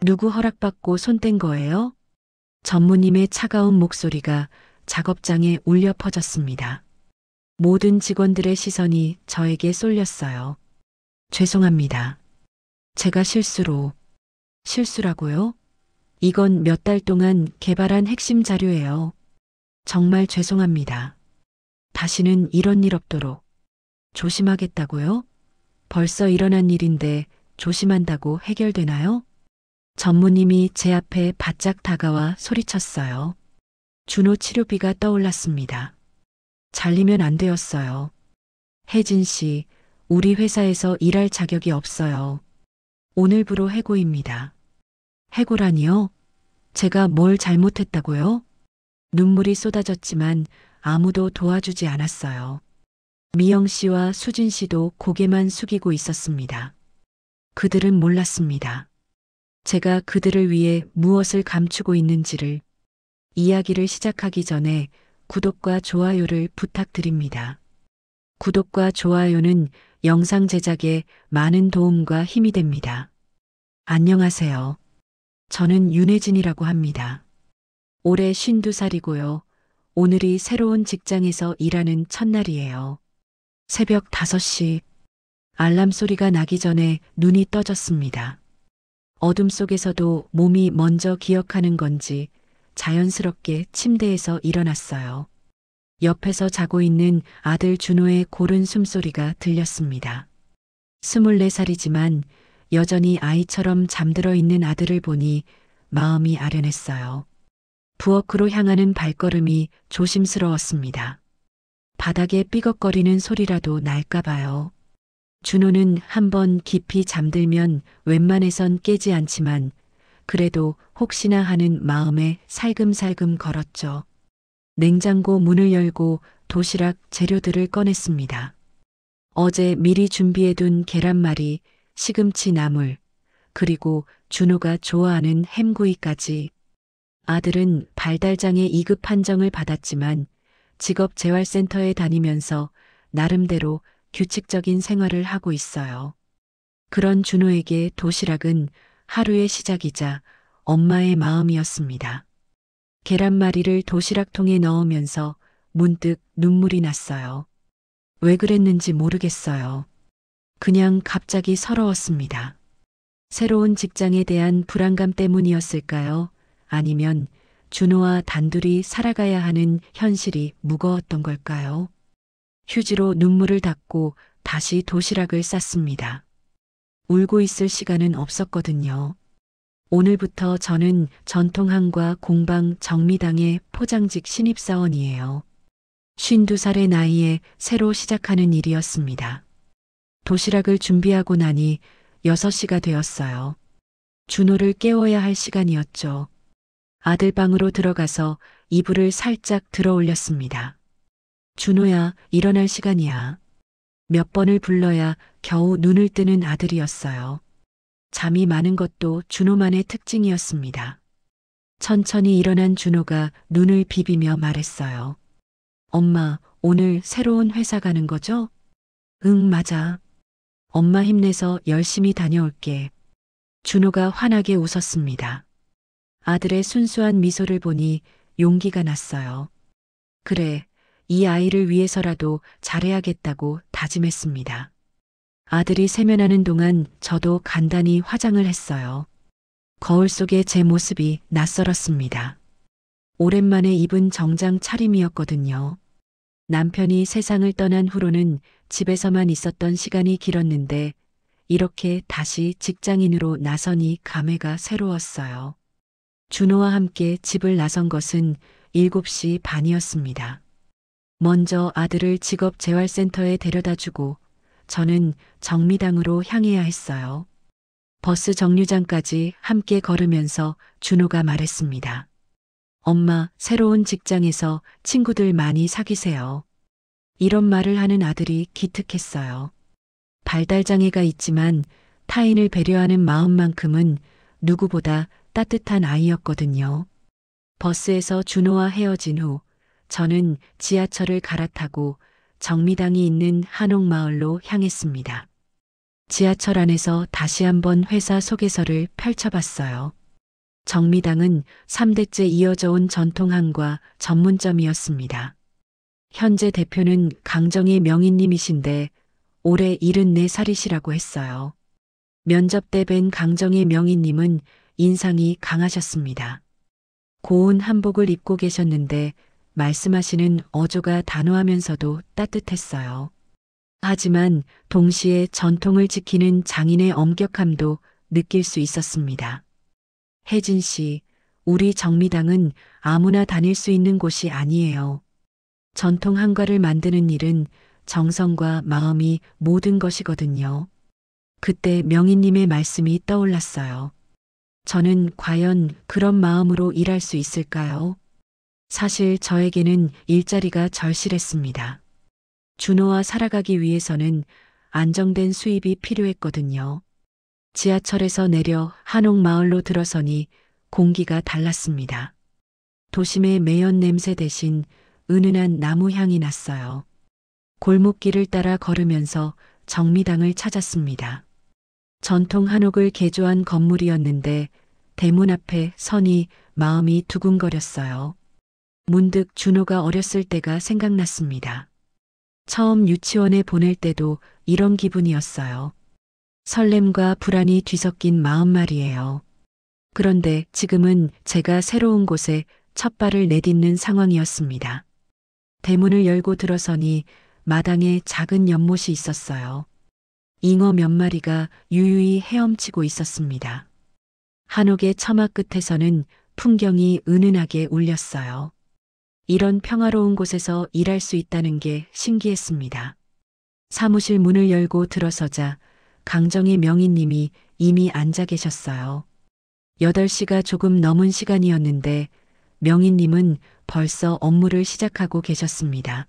누구 허락받고 손 뗀 거예요? 전무님의 차가운 목소리가 작업장에 울려 퍼졌습니다. 모든 직원들의 시선이 저에게 쏠렸어요. 죄송합니다. 제가 실수라고요? 이건 몇 달 동안 개발한 핵심 자료예요. 정말 죄송합니다. 다시는 이런 일 없도록 조심하겠다고요? 벌써 일어난 일인데 조심한다고 해결되나요? 전무님이 제 앞에 바짝 다가와 소리쳤어요. 준호 치료비가 떠올랐습니다. 잘리면 안 되었어요. 혜진 씨, 우리 회사에서 일할 자격이 없어요. 오늘부로 해고입니다. 해고라니요? 제가 뭘 잘못했다고요? 눈물이 쏟아졌지만 아무도 도와주지 않았어요. 미영 씨와 수진 씨도 고개만 숙이고 있었습니다. 그들은 몰랐습니다. 제가 그들을 위해 무엇을 감추고 있는지를. 이야기를 시작하기 전에 구독과 좋아요를 부탁드립니다. 구독과 좋아요는 영상 제작에 많은 도움과 힘이 됩니다. 안녕하세요. 저는 윤혜진이라고 합니다. 올해 52살이고요. 오늘이 새로운 직장에서 일하는 첫날이에요. 새벽 5시 알람 소리가 나기 전에 눈이 떠졌습니다. 어둠 속에서도 몸이 먼저 기억하는 건지 자연스럽게 침대에서 일어났어요. 옆에서 자고 있는 아들 준호의 고른 숨소리가 들렸습니다. 24살이지만 여전히 아이처럼 잠들어 있는 아들을 보니 마음이 아련했어요. 부엌으로 향하는 발걸음이 조심스러웠습니다. 바닥에 삐걱거리는 소리라도 날까봐요. 준호는 한번 깊이 잠들면 웬만해선 깨지 않지만 그래도 혹시나 하는 마음에 살금살금 걸었죠. 냉장고 문을 열고 도시락 재료들을 꺼냈습니다. 어제 미리 준비해둔 계란말이, 시금치 나물, 그리고 준호가 좋아하는 햄구이까지. 아들은 발달장애 2급 판정을 받았지만 직업재활센터에 다니면서 나름대로 규칙적인 생활을 하고 있어요. 그런 준호에게 도시락은 하루의 시작이자 엄마의 마음이었습니다. 계란말이를 도시락통에 넣으면서 문득 눈물이 났어요. 왜 그랬는지 모르겠어요. 그냥 갑자기 서러웠습니다. 새로운 직장에 대한 불안감 때문이었을까요? 아니면 준호와 단둘이 살아가야 하는 현실이 무거웠던 걸까요? 휴지로 눈물을 닦고 다시 도시락을 쌌습니다. 울고 있을 시간은 없었거든요. 오늘부터 저는 전통항과 공방 정미당의 포장직 신입사원이에요. 52살의 나이에 새로 시작하는 일이었습니다. 도시락을 준비하고 나니 6시가 되었어요. 준호를 깨워야 할 시간이었죠. 아들 방으로 들어가서 이불을 살짝 들어 올렸습니다. 준호야, 일어날 시간이야. 몇 번을 불러야 겨우 눈을 뜨는 아들이었어요. 잠이 많은 것도 준호만의 특징이었습니다. 천천히 일어난 준호가 눈을 비비며 말했어요. 엄마, 오늘 새로운 회사 가는 거죠? 응, 맞아. 엄마 힘내서 열심히 다녀올게. 준호가 환하게 웃었습니다. 아들의 순수한 미소를 보니 용기가 났어요. 그래, 이 아이를 위해서라도 잘해야겠다고 다짐했습니다. 아들이 세면하는 동안 저도 간단히 화장을 했어요. 거울 속의 제 모습이 낯설었습니다. 오랜만에 입은 정장 차림이었거든요. 남편이 세상을 떠난 후로는 집에서만 있었던 시간이 길었는데 이렇게 다시 직장인으로 나서니 감회가 새로웠어요. 준호와 함께 집을 나선 것은 7시 반이었습니다. 먼저 아들을 직업재활센터에 데려다주고 저는 정미당으로 향해야 했어요. 버스 정류장까지 함께 걸으면서 준호가 말했습니다. 엄마, 새로운 직장에서 친구들 많이 사귀세요. 이런 말을 하는 아들이 기특했어요. 발달장애가 있지만 타인을 배려하는 마음만큼은 누구보다 따뜻한 아이였거든요. 버스에서 준호와 헤어진 후 저는 지하철을 갈아타고 정미당이 있는 한옥마을로 향했습니다. 지하철 안에서 다시 한번 회사 소개서를 펼쳐봤어요. 정미당은 3대째 이어져 온 전통항과 전문점이었습니다. 현재 대표는 강정희 명인님이신데 올해 74살이시라고 했어요. 면접 때 뵌 강정희 명인님은 인상이 강하셨습니다. 고운 한복을 입고 계셨는데 말씀하시는 어조가 단호하면서도 따뜻했어요. 하지만 동시에 전통을 지키는 장인의 엄격함도 느낄 수 있었습니다. 혜진 씨, 우리 정미당은 아무나 다닐 수 있는 곳이 아니에요. 전통 한과를 만드는 일은 정성과 마음이 모든 것이거든요. 그때 명희님의 말씀이 떠올랐어요. 저는 과연 그런 마음으로 일할 수 있을까요? 사실 저에게는 일자리가 절실했습니다. 준호와 살아가기 위해서는 안정된 수입이 필요했거든요. 지하철에서 내려 한옥마을로 들어서니 공기가 달랐습니다. 도심의 매연 냄새 대신 은은한 나무 향이 났어요. 골목길을 따라 걸으면서 정미당을 찾았습니다. 전통 한옥을 개조한 건물이었는데 대문 앞에 서니 마음이 두근거렸어요. 문득 준호가 어렸을 때가 생각났습니다. 처음 유치원에 보낼 때도 이런 기분이었어요. 설렘과 불안이 뒤섞인 마음 말이에요. 그런데 지금은 제가 새로운 곳에 첫 발을 내딛는 상황이었습니다. 대문을 열고 들어서니 마당에 작은 연못이 있었어요. 잉어 몇 마리가 유유히 헤엄치고 있었습니다. 한옥의 처마 끝에서는 풍경이 은은하게 울렸어요. 이런 평화로운 곳에서 일할 수 있다는 게 신기했습니다. 사무실 문을 열고 들어서자 강정희 명인님이 이미 앉아 계셨어요. 8시가 조금 넘은 시간이었는데 명인님은 벌써 업무를 시작하고 계셨습니다.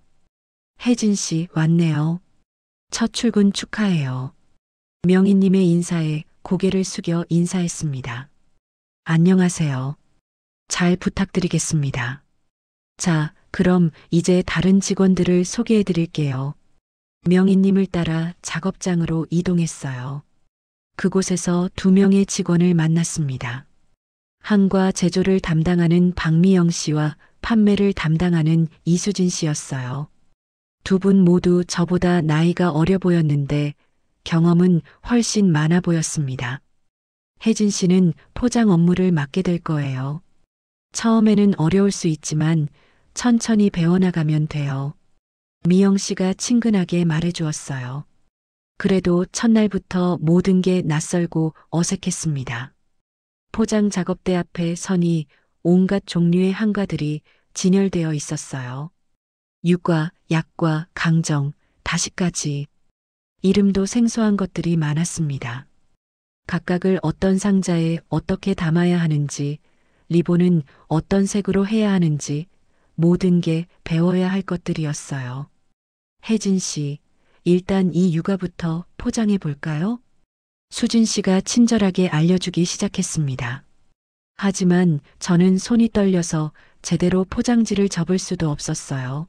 혜진 씨 왔네요. 첫 출근 축하해요. 명인님의 인사에 고개를 숙여 인사했습니다. 안녕하세요. 잘 부탁드리겠습니다. 자, 그럼 이제 다른 직원들을 소개해 드릴게요. 명인님을 따라 작업장으로 이동했어요. 그곳에서 2명의 직원을 만났습니다. 항과 제조를 담당하는 박미영 씨와 판매를 담당하는 이수진 씨였어요. 두 분 모두 저보다 나이가 어려 보였는데 경험은 훨씬 많아 보였습니다. 혜진 씨는 포장 업무를 맡게 될 거예요. 처음에는 어려울 수 있지만 천천히 배워나가면 돼요. 미영 씨가 친근하게 말해주었어요. 그래도 첫날부터 모든 게 낯설고 어색했습니다. 포장 작업대 앞에 서니 온갖 종류의 한과들이 진열되어 있었어요. 유과, 약과, 강정, 다시까지. 이름도 생소한 것들이 많았습니다. 각각을 어떤 상자에 어떻게 담아야 하는지, 리본은 어떤 색으로 해야 하는지 모든 게 배워야 할 것들이었어요. 혜진 씨, 일단 이 유과부터 포장해 볼까요? 수진 씨가 친절하게 알려주기 시작했습니다. 하지만 저는 손이 떨려서 제대로 포장지를 접을 수도 없었어요.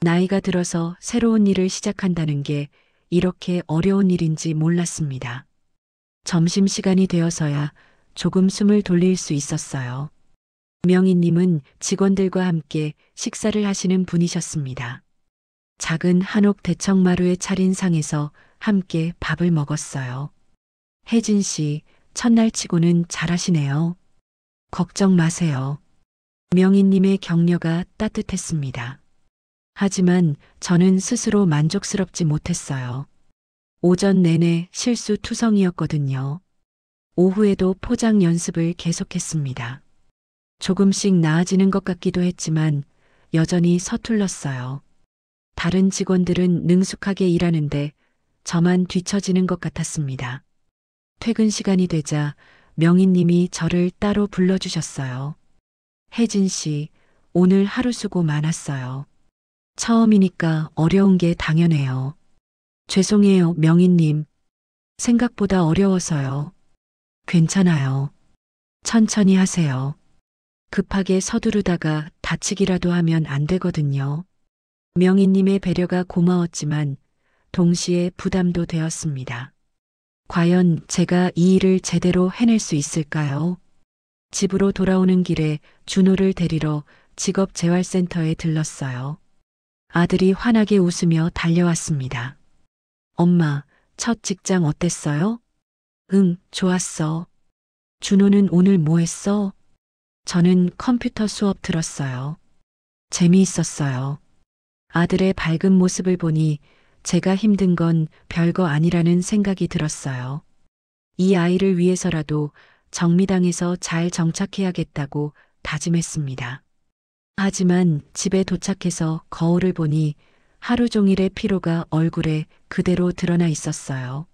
나이가 들어서 새로운 일을 시작한다는 게 이렇게 어려운 일인지 몰랐습니다. 점심시간이 되어서야 조금 숨을 돌릴 수 있었어요. 명희님은 직원들과 함께 식사를 하시는 분이셨습니다. 작은 한옥 대청마루에 차린 상에서 함께 밥을 먹었어요. 혜진 씨, 첫날 치고는 잘하시네요. 걱정 마세요. 명희님의 격려가 따뜻했습니다. 하지만 저는 스스로 만족스럽지 못했어요. 오전 내내 실수투성이었거든요. 오후에도 포장 연습을 계속했습니다. 조금씩 나아지는 것 같기도 했지만 여전히 서툴렀어요. 다른 직원들은 능숙하게 일하는데 저만 뒤처지는 것 같았습니다. 퇴근 시간이 되자 명희님이 저를 따로 불러주셨어요. 혜진 씨, 오늘 하루 수고 많았어요. 처음이니까 어려운 게 당연해요. 죄송해요, 명희님. 생각보다 어려워서요. 괜찮아요. 천천히 하세요. 급하게 서두르다가 다치기라도 하면 안 되거든요. 명희님의 배려가 고마웠지만 동시에 부담도 되었습니다. 과연 제가 이 일을 제대로 해낼 수 있을까요? 집으로 돌아오는 길에 준호를 데리러 직업재활센터에 들렀어요. 아들이 환하게 웃으며 달려왔습니다. 엄마, 첫 직장 어땠어요? 응, 좋았어. 준호는 오늘 뭐 했어? 저는 컴퓨터 수업 들었어요. 재미있었어요. 아들의 밝은 모습을 보니 제가 힘든 건 별거 아니라는 생각이 들었어요. 이 아이를 위해서라도 정미당에서 잘 정착해야겠다고 다짐했습니다. 하지만 집에 도착해서 거울을 보니 하루 종일의 피로가 얼굴에 그대로 드러나 있었어요.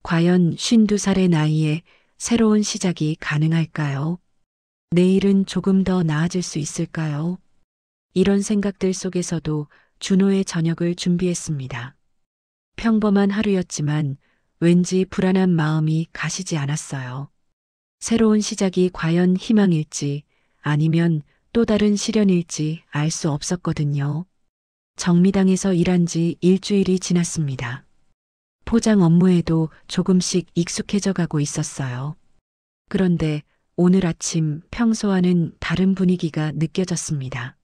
과연 52살의 나이에 새로운 시작이 가능할까요? 내일은 조금 더 나아질 수 있을까요? 이런 생각들 속에서도 준호의 저녁을 준비했습니다. 평범한 하루였지만 왠지 불안한 마음이 가시지 않았어요. 새로운 시작이 과연 희망일지 아니면 또 다른 시련일지 알 수 없었거든요. 정미당에서 일한 지 일주일이 지났습니다. 포장 업무에도 조금씩 익숙해져 가고 있었어요. 그런데 오늘 아침 평소와는 다른 분위기가 느껴졌습니다.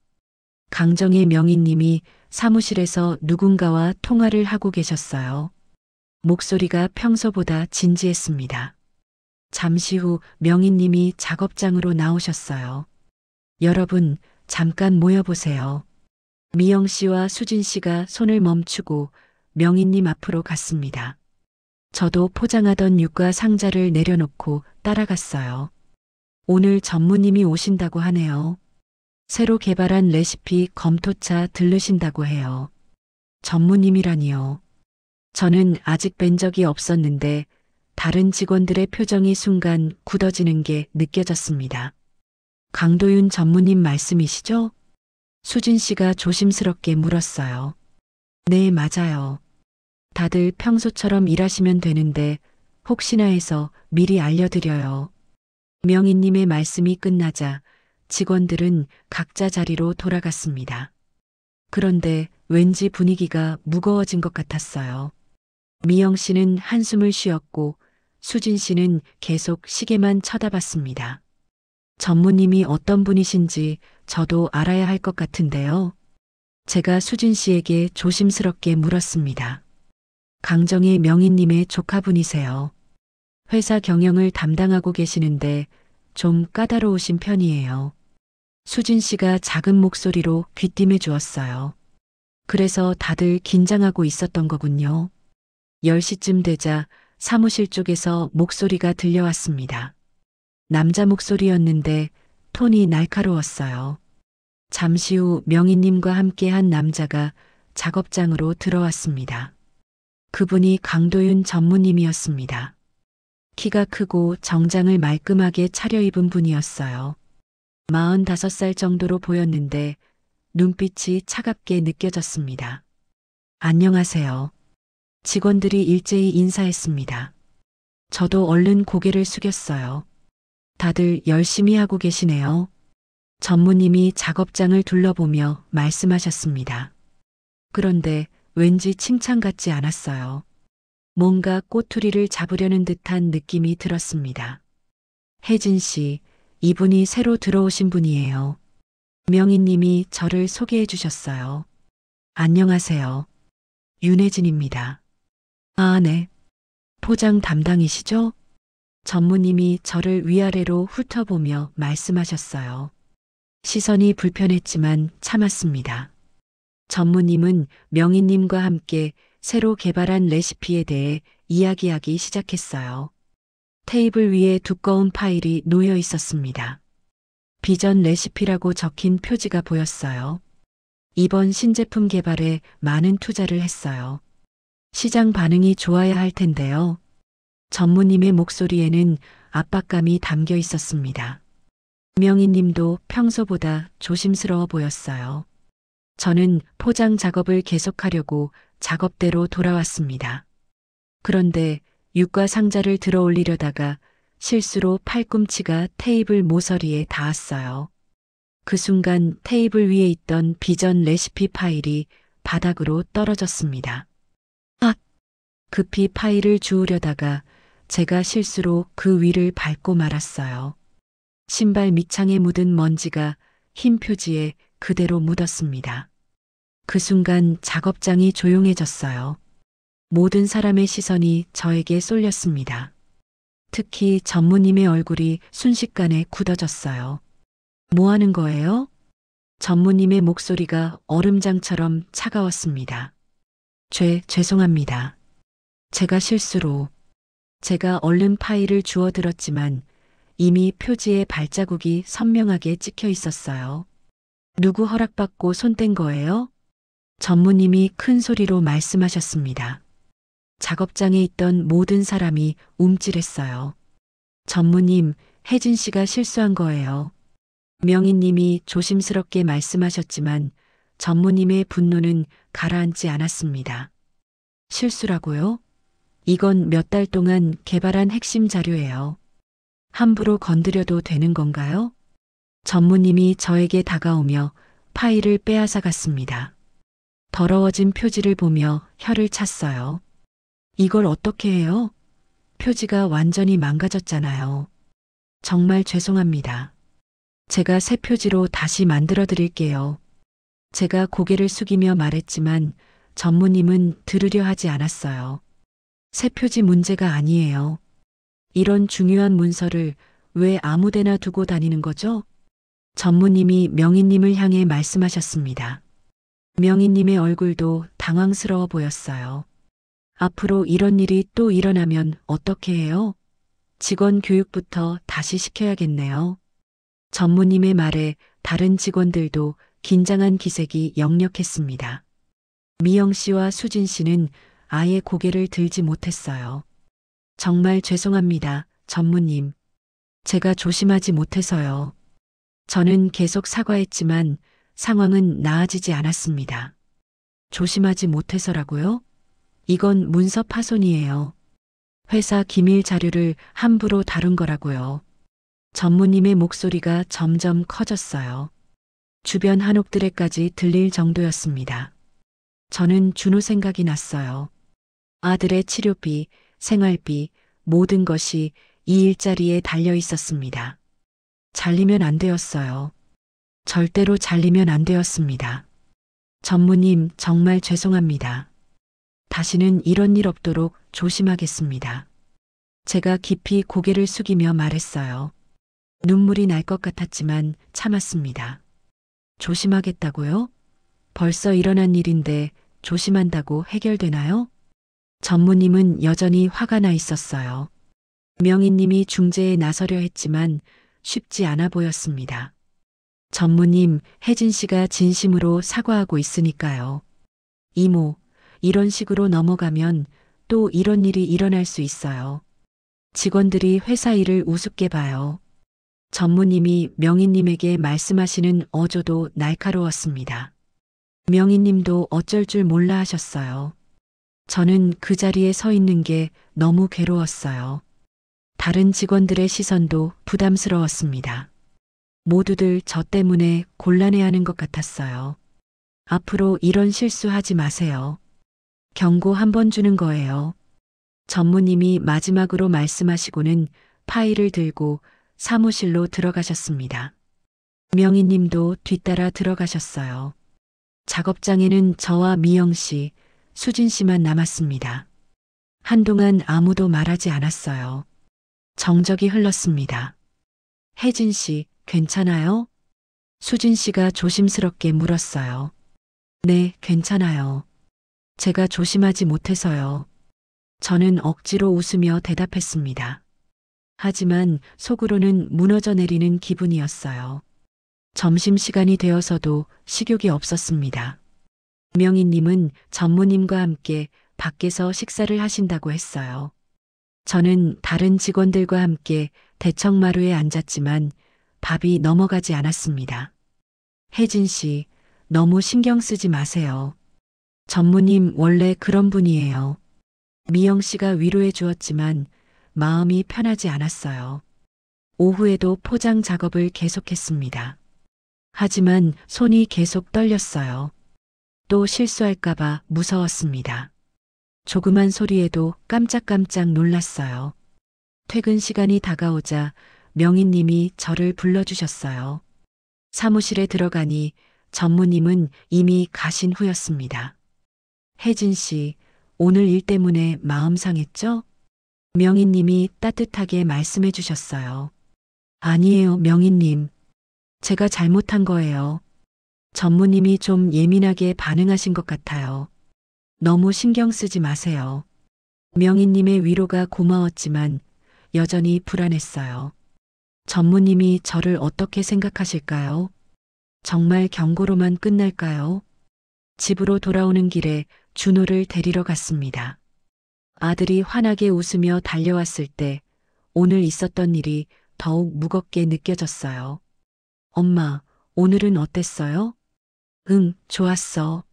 강정의 명희님이 사무실에서 누군가와 통화를 하고 계셨어요. 목소리가 평소보다 진지했습니다. 잠시 후 명희님이 작업장으로 나오셨어요. 여러분, 잠깐 모여보세요. 미영 씨와 수진 씨가 손을 멈추고 명희님 앞으로 갔습니다. 저도 포장하던 육과 상자를 내려놓고 따라갔어요. 오늘 전무님이 오신다고 하네요. 새로 개발한 레시피 검토차 들르신다고 해요. 전무님이라니요. 저는 아직 뵌 적이 없었는데 다른 직원들의 표정이 순간 굳어지는 게 느껴졌습니다. 강도윤 전무님 말씀이시죠? 수진 씨가 조심스럽게 물었어요. 네, 맞아요. 다들 평소처럼 일하시면 되는데 혹시나 해서 미리 알려드려요. 명희님의 말씀이 끝나자 직원들은 각자 자리로 돌아갔습니다. 그런데 왠지 분위기가 무거워진 것 같았어요. 미영 씨는 한숨을 쉬었고 수진 씨는 계속 시계만 쳐다봤습니다. 전무님이 어떤 분이신지 저도 알아야 할 것 같은데요. 제가 수진 씨에게 조심스럽게 물었습니다. 강정의 명희님의 조카분이세요. 회사 경영을 담당하고 계시는데 좀 까다로우신 편이에요. 수진 씨가 작은 목소리로 귀띔해 주었어요. 그래서 다들 긴장하고 있었던 거군요. 10시쯤 되자 사무실 쪽에서 목소리가 들려왔습니다. 남자 목소리였는데 톤이 날카로웠어요. 잠시 후 명희님과 함께 한 남자가 작업장으로 들어왔습니다. 그분이 강도윤 전무님이었습니다. 키가 크고 정장을 말끔하게 차려입은 분이었어요. 45살 정도로 보였는데 눈빛이 차갑게 느껴졌습니다. 안녕하세요. 직원들이 일제히 인사했습니다. 저도 얼른 고개를 숙였어요. 다들 열심히 하고 계시네요. 전무님이 작업장을 둘러보며 말씀하셨습니다. 그런데 왠지 칭찬 같지 않았어요. 뭔가 꼬투리를 잡으려는 듯한 느낌이 들었습니다. 혜진 씨, 이분이 새로 들어오신 분이에요. 명희님이 저를 소개해 주셨어요. 안녕하세요. 윤혜진입니다. 아, 네. 포장 담당이시죠? 전무님이 저를 위아래로 훑어보며 말씀하셨어요. 시선이 불편했지만 참았습니다. 전무님은 명희님과 함께 새로 개발한 레시피에 대해 이야기하기 시작했어요. 테이블 위에 두꺼운 파일이 놓여 있었습니다. 비전 레시피라고 적힌 표지가 보였어요. 이번 신제품 개발에 많은 투자를 했어요. 시장 반응이 좋아야 할 텐데요. 전무님의 목소리에는 압박감이 담겨 있었습니다. 명희님도 평소보다 조심스러워 보였어요. 저는 포장 작업을 계속하려고 작업대로 돌아왔습니다. 그런데 육과 상자를 들어 올리려다가 실수로 팔꿈치가 테이블 모서리에 닿았어요. 그 순간 테이블 위에 있던 비전 레시피 파일이 바닥으로 떨어졌습니다. 아! 급히 파일을 주우려다가 제가 실수로 그 위를 밟고 말았어요. 신발 밑창에 묻은 먼지가 흰 표지에 그대로 묻었습니다. 그 순간 작업장이 조용해졌어요. 모든 사람의 시선이 저에게 쏠렸습니다. 특히 전무님의 얼굴이 순식간에 굳어졌어요. 뭐 하는 거예요? 전무님의 목소리가 얼음장처럼 차가웠습니다. 죄송합니다. 제가 실수로. 제가 얼른 파일을 주워들었지만 이미 표지에 발자국이 선명하게 찍혀 있었어요. 누구 허락받고 손 뗀 거예요? 전무님이 큰 소리로 말씀하셨습니다. 작업장에 있던 모든 사람이 움찔했어요. 전무님, 혜진 씨가 실수한 거예요. 명희님이 조심스럽게 말씀하셨지만 전무님의 분노는 가라앉지 않았습니다. 실수라고요? 이건 몇 달 동안 개발한 핵심 자료예요. 함부로 건드려도 되는 건가요? 전무님이 저에게 다가오며 파일을 빼앗아 갔습니다. 더러워진 표지를 보며 혀를 찼어요. 이걸 어떻게 해요? 표지가 완전히 망가졌잖아요. 정말 죄송합니다. 제가 새 표지로 다시 만들어 드릴게요. 제가 고개를 숙이며 말했지만 전무님은 들으려 하지 않았어요. 새 표지 문제가 아니에요. 이런 중요한 문서를 왜 아무데나 두고 다니는 거죠? 전무님이 명희님을 향해 말씀하셨습니다. 명희님의 얼굴도 당황스러워 보였어요. 앞으로 이런 일이 또 일어나면 어떻게 해요? 직원 교육부터 다시 시켜야겠네요. 전무님의 말에 다른 직원들도 긴장한 기색이 역력했습니다. 미영 씨와 수진 씨는 아예 고개를 들지 못했어요. 정말 죄송합니다, 전무님. 제가 조심하지 못해서요. 저는 계속 사과했지만 상황은 나아지지 않았습니다. 조심하지 못해서라고요? 이건 문서 파손이에요. 회사 기밀 자료를 함부로 다룬 거라고요. 전무님의 목소리가 점점 커졌어요. 주변 한옥들에까지 들릴 정도였습니다. 저는 준호 생각이 났어요. 아들의 치료비, 생활비, 모든 것이 이 일자리에 달려 있었습니다. 잘리면 안 되었어요. 절대로 잘리면 안 되었습니다. 전무님, 정말 죄송합니다. 다시는 이런 일 없도록 조심하겠습니다. 제가 깊이 고개를 숙이며 말했어요. 눈물이 날 것 같았지만 참았습니다. 조심하겠다고요? 벌써 일어난 일인데 조심한다고 해결되나요? 전무님은 여전히 화가 나 있었어요. 명희님이 중재에 나서려 했지만 쉽지 않아 보였습니다. 전무님, 혜진 씨가 진심으로 사과하고 있으니까요. 이모, 이런 식으로 넘어가면 또 이런 일이 일어날 수 있어요. 직원들이 회사 일을 우습게 봐요. 전무님이 명희님에게 말씀하시는 어조도 날카로웠습니다. 명희님도 어쩔 줄 몰라 하셨어요. 저는 그 자리에 서 있는 게 너무 괴로웠어요. 다른 직원들의 시선도 부담스러웠습니다. 모두들 저 때문에 곤란해하는 것 같았어요. 앞으로 이런 실수하지 마세요. 경고 한 번 주는 거예요. 전무님이 마지막으로 말씀하시고는 파일을 들고 사무실로 들어가셨습니다. 명희님도 뒤따라 들어가셨어요. 작업장에는 저와 미영 씨, 수진 씨만 남았습니다. 한동안 아무도 말하지 않았어요. 정적이 흘렀습니다. 혜진 씨, 괜찮아요? 수진 씨가 조심스럽게 물었어요. 네, 괜찮아요. 제가 조심하지 못해서요. 저는 억지로 웃으며 대답했습니다. 하지만 속으로는 무너져 내리는 기분이었어요. 점심시간이 되어서도 식욕이 없었습니다. 명희님은 전무님과 함께 밖에서 식사를 하신다고 했어요. 저는 다른 직원들과 함께 대청마루에 앉았지만 밥이 넘어가지 않았습니다. 혜진 씨, 너무 신경 쓰지 마세요. 전무님 원래 그런 분이에요. 미영 씨가 위로해 주었지만 마음이 편하지 않았어요. 오후에도 포장 작업을 계속했습니다. 하지만 손이 계속 떨렸어요. 또 실수할까봐 무서웠습니다. 조그만 소리에도 깜짝깜짝 놀랐어요. 퇴근 시간이 다가오자 명희님이 저를 불러주셨어요. 사무실에 들어가니 전무님은 이미 가신 후였습니다. 혜진 씨, 오늘 일 때문에 마음 상했죠? 명희님이 따뜻하게 말씀해 주셨어요. 아니에요, 명희님. 제가 잘못한 거예요. 전무님이 좀 예민하게 반응하신 것 같아요. 너무 신경 쓰지 마세요. 명희님의 위로가 고마웠지만 여전히 불안했어요. 전무님이 저를 어떻게 생각하실까요? 정말 경고로만 끝날까요? 집으로 돌아오는 길에 준호를 데리러 갔습니다. 아들이 환하게 웃으며 달려왔을 때 오늘 있었던 일이 더욱 무겁게 느껴졌어요. 엄마, 오늘은 어땠어요? 응, 좋았어.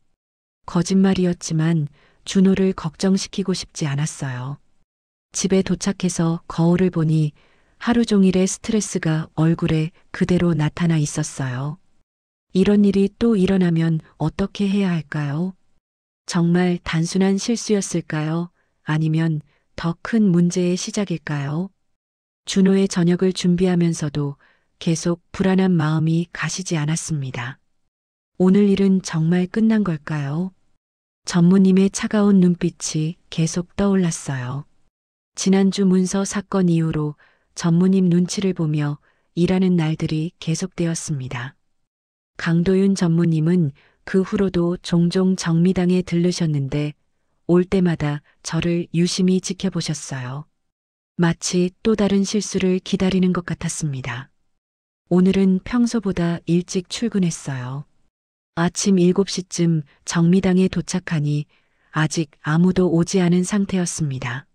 거짓말이었지만 준호를 걱정시키고 싶지 않았어요. 집에 도착해서 거울을 보니 하루 종일의 스트레스가 얼굴에 그대로 나타나 있었어요. 이런 일이 또 일어나면 어떻게 해야 할까요? 정말 단순한 실수였을까요? 아니면 더 큰 문제의 시작일까요? 준호의 저녁을 준비하면서도 계속 불안한 마음이 가시지 않았습니다. 오늘 일은 정말 끝난 걸까요? 전무님의 차가운 눈빛이 계속 떠올랐어요. 지난주 문서 사건 이후로 전무님 눈치를 보며 일하는 날들이 계속되었습니다. 강도윤 전무님은 그 후로도 종종 정미당에 들르셨는데 올 때마다 저를 유심히 지켜보셨어요. 마치 또 다른 실수를 기다리는 것 같았습니다. 오늘은 평소보다 일찍 출근했어요. 아침 7시쯤 정미당에 도착하니 아직 아무도 오지 않은 상태였습니다.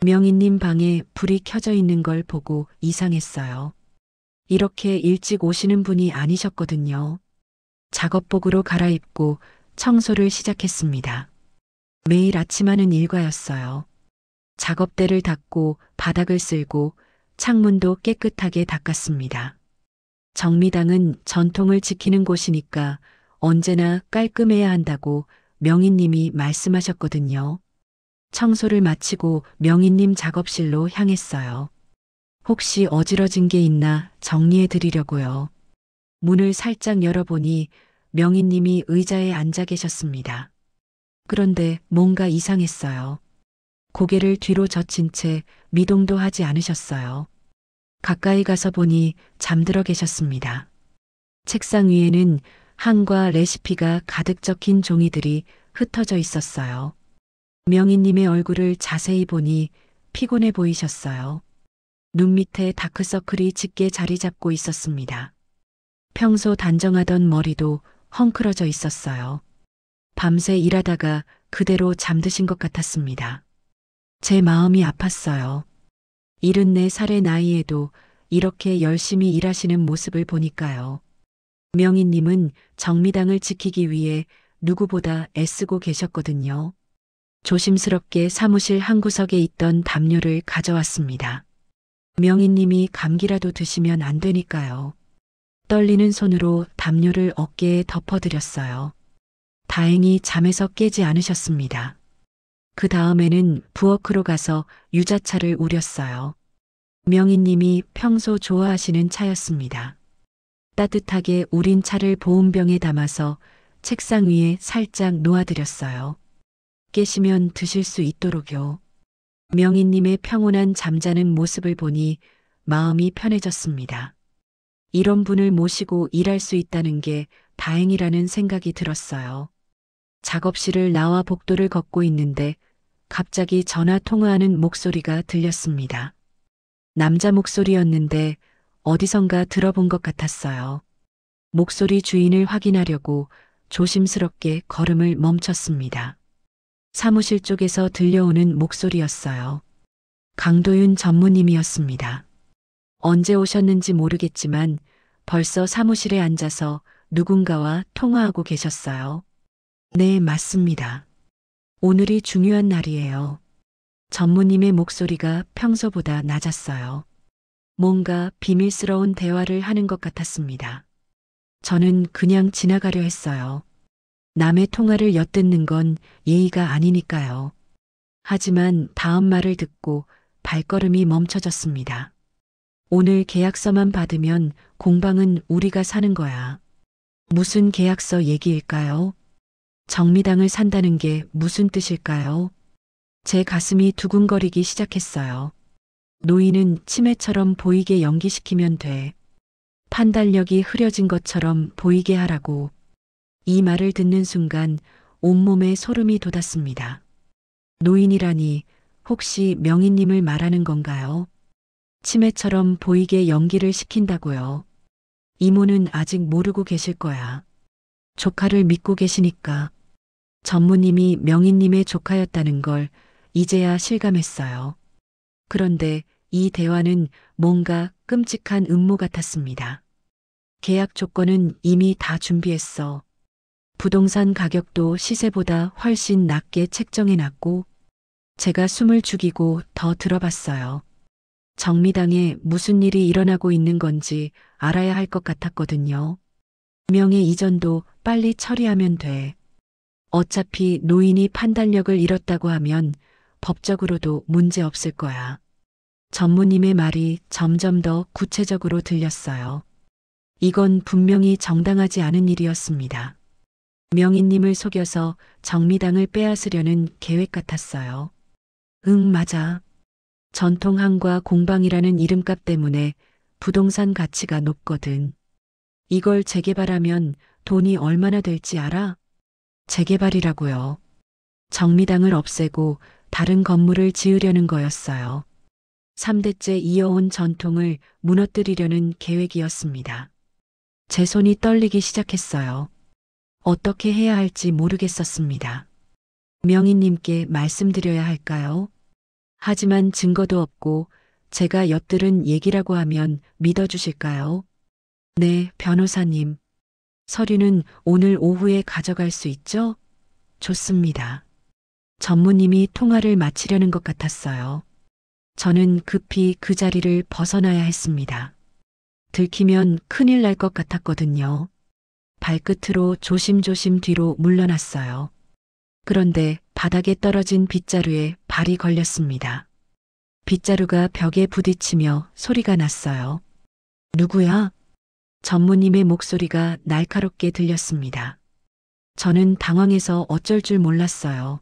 명희님 방에 불이 켜져 있는 걸 보고 이상했어요. 이렇게 일찍 오시는 분이 아니셨거든요. 작업복으로 갈아입고 청소를 시작했습니다. 매일 아침 하는 일과였어요. 작업대를 닦고 바닥을 쓸고 창문도 깨끗하게 닦았습니다. 정미당은 전통을 지키는 곳이니까 언제나 깔끔해야 한다고 명희님이 말씀하셨거든요. 청소를 마치고 명희님 작업실로 향했어요. 혹시 어지러진 게 있나 정리해 드리려고요. 문을 살짝 열어보니 명희님이 의자에 앉아 계셨습니다. 그런데 뭔가 이상했어요. 고개를 뒤로 젖힌 채 미동도 하지 않으셨어요. 가까이 가서 보니 잠들어 계셨습니다. 책상 위에는 한과 레시피가 가득 적힌 종이들이 흩어져 있었어요. 명희님의 얼굴을 자세히 보니 피곤해 보이셨어요. 눈 밑에 다크서클이 짙게 자리 잡고 있었습니다. 평소 단정하던 머리도 헝클어져 있었어요. 밤새 일하다가 그대로 잠드신 것 같았습니다. 제 마음이 아팠어요. 74살의 나이에도 이렇게 열심히 일하시는 모습을 보니까요. 명희님은 정미당을 지키기 위해 누구보다 애쓰고 계셨거든요. 조심스럽게 사무실 한 구석에 있던 담요를 가져왔습니다. 명희님이 감기라도 드시면 안 되니까요. 떨리는 손으로 담요를 어깨에 덮어드렸어요. 다행히 잠에서 깨지 않으셨습니다. 그 다음에는 부엌으로 가서 유자차를 우렸어요. 명희님이 평소 좋아하시는 차였습니다. 따뜻하게 우린 차를 보온병에 담아서 책상 위에 살짝 놓아드렸어요. 깨시면 드실 수 있도록요. 명희님의 평온한 잠자는 모습을 보니 마음이 편해졌습니다. 이런 분을 모시고 일할 수 있다는 게 다행이라는 생각이 들었어요. 작업실을 나와 복도를 걷고 있는데 갑자기 전화 통화하는 목소리가 들렸습니다. 남자 목소리였는데 어디선가 들어본 것 같았어요. 목소리 주인을 확인하려고 조심스럽게 걸음을 멈췄습니다. 사무실 쪽에서 들려오는 목소리였어요. 강도윤 전무님이었습니다. 언제 오셨는지 모르겠지만 벌써 사무실에 앉아서 누군가와 통화하고 계셨어요. 네, 맞습니다. 오늘이 중요한 날이에요. 전무님의 목소리가 평소보다 낮았어요. 뭔가 비밀스러운 대화를 하는 것 같았습니다. 저는 그냥 지나가려 했어요. 남의 통화를 엿듣는 건 예의가 아니니까요. 하지만 다음 말을 듣고 발걸음이 멈춰졌습니다. 오늘 계약서만 받으면 공방은 우리가 사는 거야. 무슨 계약서 얘기일까요? 정미당을 산다는 게 무슨 뜻일까요? 제 가슴이 두근거리기 시작했어요. 노인은 치매처럼 보이게 연기시키면 돼. 판단력이 흐려진 것처럼 보이게 하라고. 이 말을 듣는 순간 온몸에 소름이 돋았습니다. 노인이라니 혹시 명희님을 말하는 건가요? 치매처럼 보이게 연기를 시킨다고요. 이모는 아직 모르고 계실 거야. 조카를 믿고 계시니까. 전무님이 명희님의 조카였다는 걸 이제야 실감했어요. 그런데 이 대화는 뭔가 끔찍한 음모 같았습니다. 계약 조건은 이미 다 준비했어. 부동산 가격도 시세보다 훨씬 낮게 책정해놨고 제가 숨을 죽이고 더 들어봤어요. 정미당에 무슨 일이 일어나고 있는 건지 알아야 할 것 같았거든요. 명예 이전도 빨리 처리하면 돼. 어차피 노인이 판단력을 잃었다고 하면 법적으로도 문제 없을 거야. 전무님의 말이 점점 더 구체적으로 들렸어요. 이건 분명히 정당하지 않은 일이었습니다. 명희님을 속여서 정미당을 빼앗으려는 계획 같았어요. 응, 맞아. 전통항과 공방이라는 이름값 때문에 부동산 가치가 높거든. 이걸 재개발하면 돈이 얼마나 될지 알아? 재개발이라고요. 정미당을 없애고 다른 건물을 지으려는 거였어요. 3대째 이어온 전통을 무너뜨리려는 계획이었습니다. 제 손이 떨리기 시작했어요. 어떻게 해야 할지 모르겠었습니다. 명희님께 말씀드려야 할까요? 하지만 증거도 없고 제가 엿들은 얘기라고 하면 믿어주실까요? 네, 변호사님. 서류는 오늘 오후에 가져갈 수 있죠? 좋습니다. 전무님이 통화를 마치려는 것 같았어요. 저는 급히 그 자리를 벗어나야 했습니다. 들키면 큰일 날 것 같았거든요. 발끝으로 조심조심 뒤로 물러났어요. 그런데 바닥에 떨어진 빗자루에 발이 걸렸습니다. 빗자루가 벽에 부딪히며 소리가 났어요. 누구야? 전무님의 목소리가 날카롭게 들렸습니다. 저는 당황해서 어쩔 줄 몰랐어요.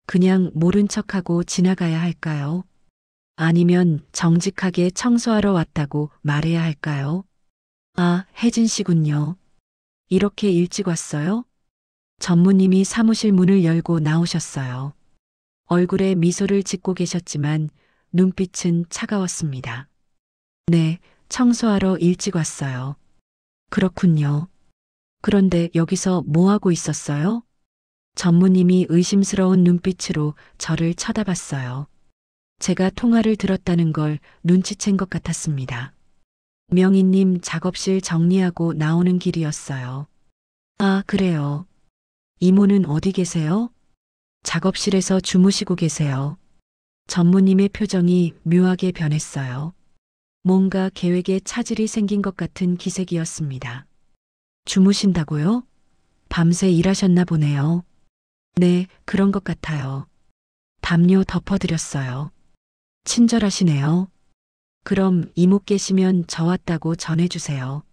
그냥 모른 척하고 지나가야 할까요? 아니면 정직하게 청소하러 왔다고 말해야 할까요? 아, 혜진 씨군요. 이렇게 일찍 왔어요? 전무님이 사무실 문을 열고 나오셨어요. 얼굴에 미소를 짓고 계셨지만 눈빛은 차가웠습니다. 네, 청소하러 일찍 왔어요. 그렇군요. 그런데 여기서 뭐 하고 있었어요? 전무님이 의심스러운 눈빛으로 저를 쳐다봤어요. 제가 통화를 들었다는 걸 눈치챈 것 같았습니다. 명희님 작업실 정리하고 나오는 길이었어요. 아, 그래요. 이모는 어디 계세요? 작업실에서 주무시고 계세요. 전무님의 표정이 묘하게 변했어요. 뭔가 계획에 차질이 생긴 것 같은 기색이었습니다. 주무신다고요? 밤새 일하셨나 보네요. 네, 그런 것 같아요. 담요 덮어드렸어요. 친절하시네요. 그럼 이모 계시면 저 왔다고 전해주세요.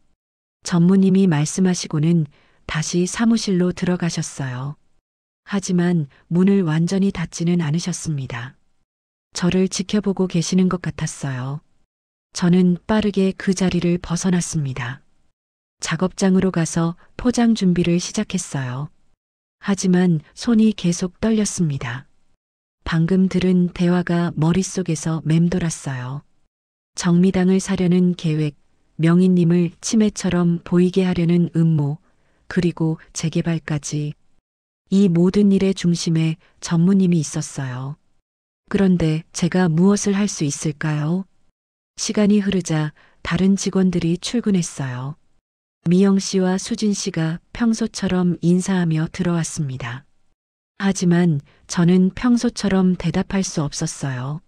전무님이 말씀하시고는 다시 사무실로 들어가셨어요. 하지만 문을 완전히 닫지는 않으셨습니다. 저를 지켜보고 계시는 것 같았어요. 저는 빠르게 그 자리를 벗어났습니다. 작업장으로 가서 포장 준비를 시작했어요. 하지만 손이 계속 떨렸습니다. 방금 들은 대화가 머릿속에서 맴돌았어요. 정미당을 사려는 계획, 명희님을 치매처럼 보이게 하려는 음모, 그리고 재개발까지. 이 모든 일의 중심에 전무님이 있었어요. 그런데 제가 무엇을 할 수 있을까요? 시간이 흐르자 다른 직원들이 출근했어요. 미영 씨와 수진 씨가 평소처럼 인사하며 들어왔습니다. 하지만 저는 평소처럼 대답할 수 없었어요.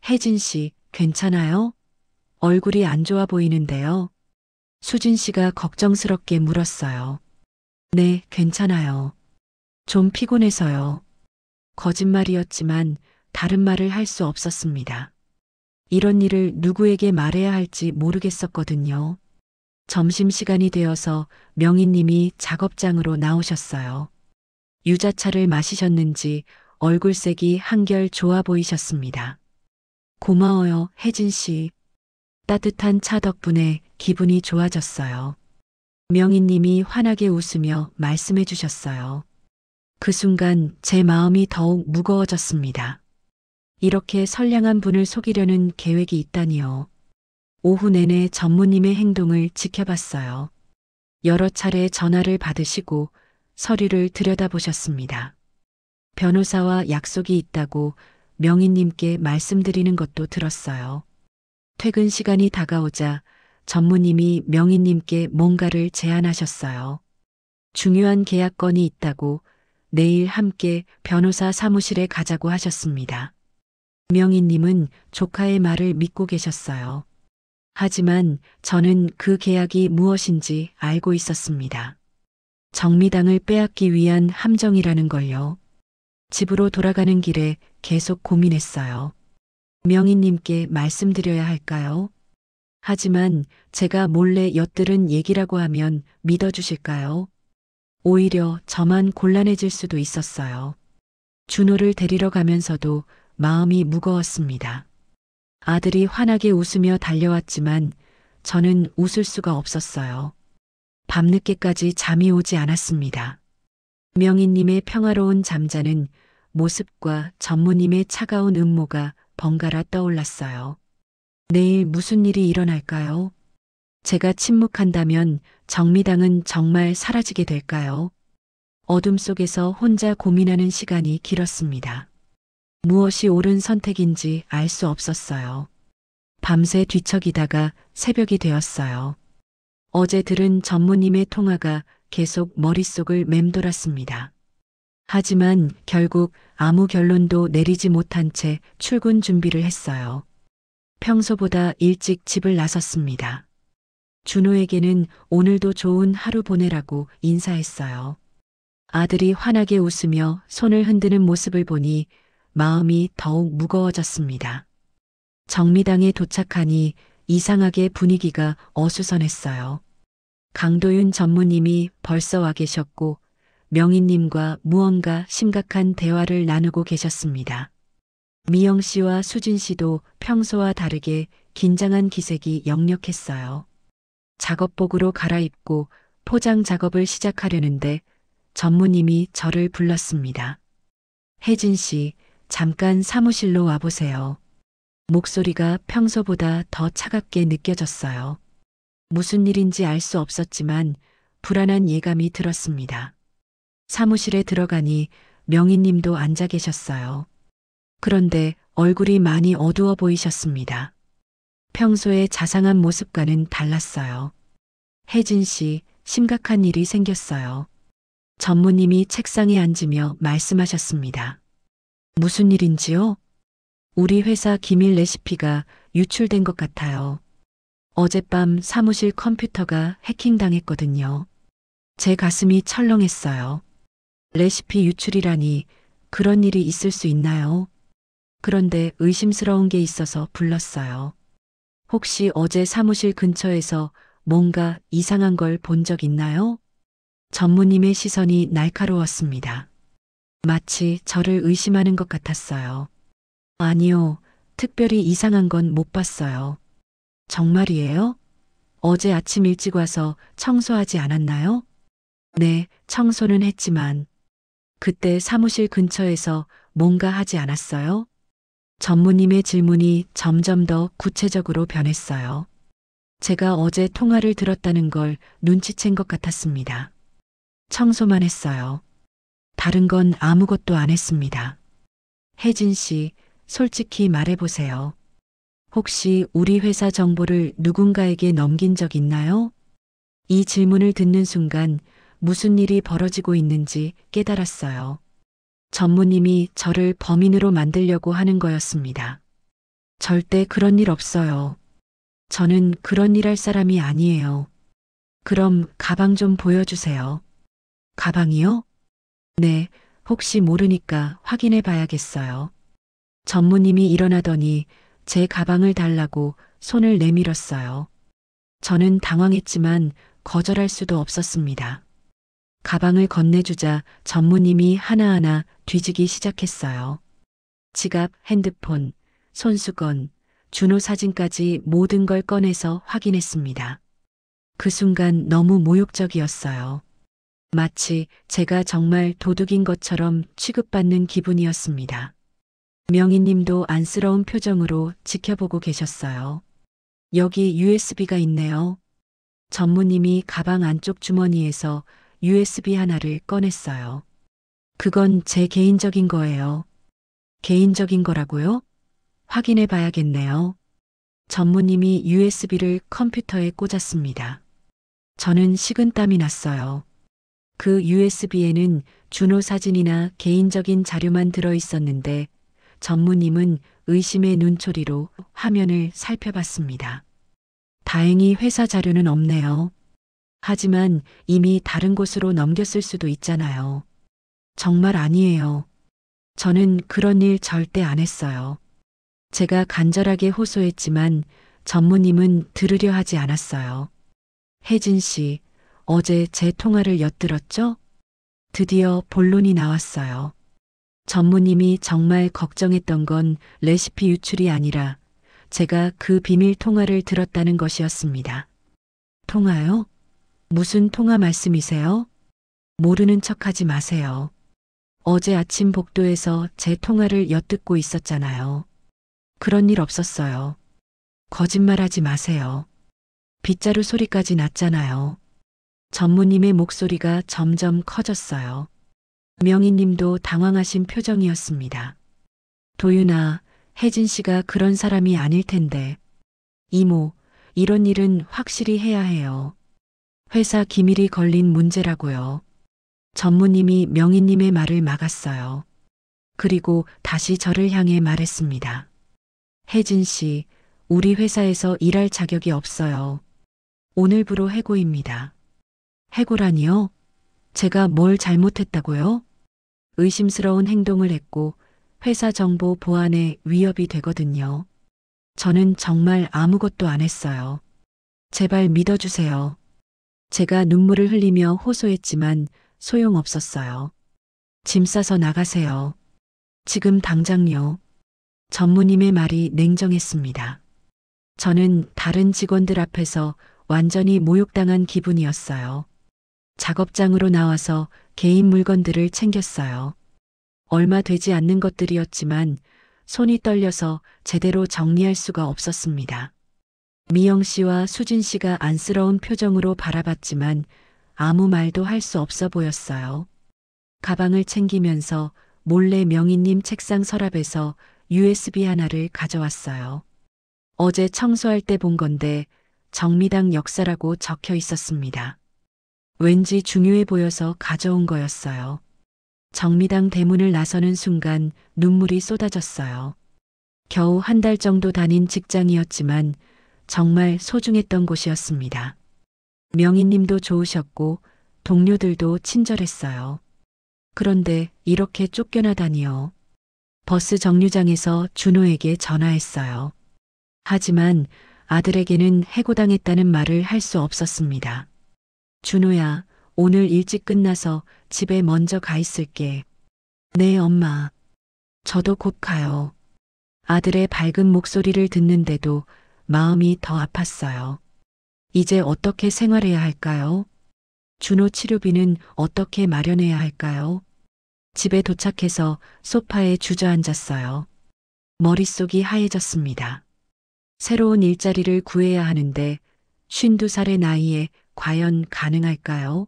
혜진 씨, 괜찮아요? 얼굴이 안 좋아 보이는데요. 수진 씨가 걱정스럽게 물었어요. 네, 괜찮아요. 좀 피곤해서요. 거짓말이었지만 다른 말을 할 수 없었습니다. 이런 일을 누구에게 말해야 할지 모르겠었거든요. 점심시간이 되어서 명희님이 작업장으로 나오셨어요. 유자차를 마시셨는지 얼굴색이 한결 좋아 보이셨습니다. 고마워요, 혜진 씨. 따뜻한 차 덕분에 기분이 좋아졌어요. 명희님이 환하게 웃으며 말씀해 주셨어요. 그 순간 제 마음이 더욱 무거워졌습니다. 이렇게 선량한 분을 속이려는 계획이 있다니요. 오후 내내 전무님의 행동을 지켜봤어요. 여러 차례 전화를 받으시고 서류를 들여다보셨습니다. 변호사와 약속이 있다고 명희님께 말씀드리는 것도 들었어요. 퇴근 시간이 다가오자 전무님이 명희님께 뭔가를 제안하셨어요. 중요한 계약건이 있다고 내일 함께 변호사 사무실에 가자고 하셨습니다. 명희님은 조카의 말을 믿고 계셨어요. 하지만 저는 그 계약이 무엇인지 알고 있었습니다. 정미당을 빼앗기 위한 함정이라는 걸요. 집으로 돌아가는 길에 계속 고민했어요. 명희님께 말씀드려야 할까요? 하지만 제가 몰래 엿들은 얘기라고 하면 믿어주실까요? 오히려 저만 곤란해질 수도 있었어요. 준호를 데리러 가면서도 마음이 무거웠습니다. 아들이 환하게 웃으며 달려왔지만 저는 웃을 수가 없었어요. 밤늦게까지 잠이 오지 않았습니다. 명희님의 평화로운 잠자는 모습과 전무님의 차가운 음모가 번갈아 떠올랐어요. 내일 무슨 일이 일어날까요? 제가 침묵한다면 정미당은 정말 사라지게 될까요? 어둠 속에서 혼자 고민하는 시간이 길었습니다. 무엇이 옳은 선택인지 알 수 없었어요. 밤새 뒤척이다가 새벽이 되었어요. 어제 들은 전무님의 통화가 계속 머릿속을 맴돌았습니다. 하지만 결국 아무 결론도 내리지 못한 채 출근 준비를 했어요. 평소보다 일찍 집을 나섰습니다. 준호에게는 오늘도 좋은 하루 보내라고 인사했어요. 아들이 환하게 웃으며 손을 흔드는 모습을 보니 마음이 더욱 무거워졌습니다. 정미당에 도착하니 이상하게 분위기가 어수선했어요. 강도윤 전무님이 벌써 와 계셨고 명희님과 무언가 심각한 대화를 나누고 계셨습니다. 미영 씨와 수진 씨도 평소와 다르게 긴장한 기색이 역력했어요. 작업복으로 갈아입고 포장 작업을 시작하려는데 전무님이 저를 불렀습니다. 혜진 씨, 잠깐 사무실로 와보세요. 목소리가 평소보다 더 차갑게 느껴졌어요. 무슨 일인지 알 수 없었지만 불안한 예감이 들었습니다. 사무실에 들어가니 명희님도 앉아 계셨어요. 그런데 얼굴이 많이 어두워 보이셨습니다. 평소의 자상한 모습과는 달랐어요. 혜진 씨, 심각한 일이 생겼어요. 전무님이 책상에 앉으며 말씀하셨습니다. 무슨 일인지요? 우리 회사 기밀 레시피가 유출된 것 같아요. 어젯밤 사무실 컴퓨터가 해킹당했거든요. 제 가슴이 철렁했어요. 레시피 유출이라니 그런 일이 있을 수 있나요? 그런데 의심스러운 게 있어서 불렀어요. 혹시 어제 사무실 근처에서 뭔가 이상한 걸 본 적 있나요? 전무님의 시선이 날카로웠습니다. 마치 저를 의심하는 것 같았어요. 아니요, 특별히 이상한 건 못 봤어요. 정말이에요? 어제 아침 일찍 와서 청소하지 않았나요? 네, 청소는 했지만 그때 사무실 근처에서 뭔가 하지 않았어요? 전무님의 질문이 점점 더 구체적으로 변했어요. 제가 어제 통화를 들었다는 걸 눈치챈 것 같았습니다. 청소만 했어요. 다른 건 아무것도 안 했습니다. 혜진 씨, 솔직히 말해보세요. 혹시 우리 회사 정보를 누군가에게 넘긴 적 있나요? 이 질문을 듣는 순간 무슨 일이 벌어지고 있는지 깨달았어요. 전무님이 저를 범인으로 만들려고 하는 거였습니다. 절대 그런 일 없어요. 저는 그런 일 할 사람이 아니에요. 그럼 가방 좀 보여주세요. 가방이요? 네, 혹시 모르니까 확인해 봐야겠어요. 전무님이 일어나더니 제 가방을 달라고 손을 내밀었어요. 저는 당황했지만 거절할 수도 없었습니다. 가방을 건네주자 전무님이 하나하나 뒤지기 시작했어요. 지갑, 핸드폰, 손수건, 준호 사진까지 모든 걸 꺼내서 확인했습니다. 그 순간 너무 모욕적이었어요. 마치 제가 정말 도둑인 것처럼 취급받는 기분이었습니다. 명희님도 안쓰러운 표정으로 지켜보고 계셨어요. 여기 USB가 있네요. 전무님이 가방 안쪽 주머니에서 USB 하나를 꺼냈어요. 그건 제 개인적인 거예요. 개인적인 거라고요? 확인해 봐야겠네요. 전무님이 USB를 컴퓨터에 꽂았습니다. 저는 식은땀이 났어요. 그 USB에는 준호 사진이나 개인적인 자료만 들어 있었는데 전무님은 의심의 눈초리로 화면을 살펴봤습니다. 다행히 회사 자료는 없네요. 하지만 이미 다른 곳으로 넘겼을 수도 있잖아요. 정말 아니에요. 저는 그런 일 절대 안 했어요. 제가 간절하게 호소했지만 전무님은 들으려 하지 않았어요. 혜진 씨, 어제 제 통화를 엿들었죠? 드디어 본론이 나왔어요. 전무님이 정말 걱정했던 건 레시피 유출이 아니라 제가 그 비밀 통화를 들었다는 것이었습니다. 통화요? 무슨 통화 말씀이세요? 모르는 척하지 마세요. 어제 아침 복도에서 제 통화를 엿듣고 있었잖아요. 그런 일 없었어요. 거짓말하지 마세요. 빗자루 소리까지 났잖아요. 전무님의 목소리가 점점 커졌어요. 명희님도 당황하신 표정이었습니다. 도윤아, 혜진 씨가 그런 사람이 아닐 텐데. 이모, 이런 일은 확실히 해야 해요. 회사 기밀이 걸린 문제라고요. 전무님이 명희님의 말을 막았어요. 그리고 다시 저를 향해 말했습니다. 혜진 씨, 우리 회사에서 일할 자격이 없어요. 오늘부로 해고입니다. 해고라니요? 제가 뭘 잘못했다고요? 의심스러운 행동을 했고 회사 정보 보안에 위협이 되거든요. 저는 정말 아무것도 안 했어요. 제발 믿어주세요. 제가 눈물을 흘리며 호소했지만 소용없었어요. 짐 싸서 나가세요. 지금 당장요. 전무님의 말이 냉정했습니다. 저는 다른 직원들 앞에서 완전히 모욕당한 기분이었어요. 작업장으로 나와서 개인 물건들을 챙겼어요. 얼마 되지 않는 것들이었지만 손이 떨려서 제대로 정리할 수가 없었습니다. 미영 씨와 수진 씨가 안쓰러운 표정으로 바라봤지만 아무 말도 할 수 없어 보였어요. 가방을 챙기면서 몰래 명희님 책상 서랍에서 USB 하나를 가져왔어요. 어제 청소할 때 본 건데 정미당 역사라고 적혀 있었습니다. 왠지 중요해 보여서 가져온 거였어요. 정미당 대문을 나서는 순간 눈물이 쏟아졌어요. 겨우 한 달 정도 다닌 직장이었지만 정말 소중했던 곳이었습니다. 명희님도 좋으셨고 동료들도 친절했어요. 그런데 이렇게 쫓겨나다니요. 버스 정류장에서 준호에게 전화했어요. 하지만 아들에게는 해고당했다는 말을 할 수 없었습니다. 준호야, 오늘 일찍 끝나서 집에 먼저 가 있을게. 네, 엄마. 저도 곧 가요. 아들의 밝은 목소리를 듣는데도 마음이 더 아팠어요. 이제 어떻게 생활해야 할까요? 준호 치료비는 어떻게 마련해야 할까요? 집에 도착해서 소파에 주저앉았어요. 머릿속이 하얘졌습니다. 새로운 일자리를 구해야 하는데 52살의 나이에 과연 가능할까요?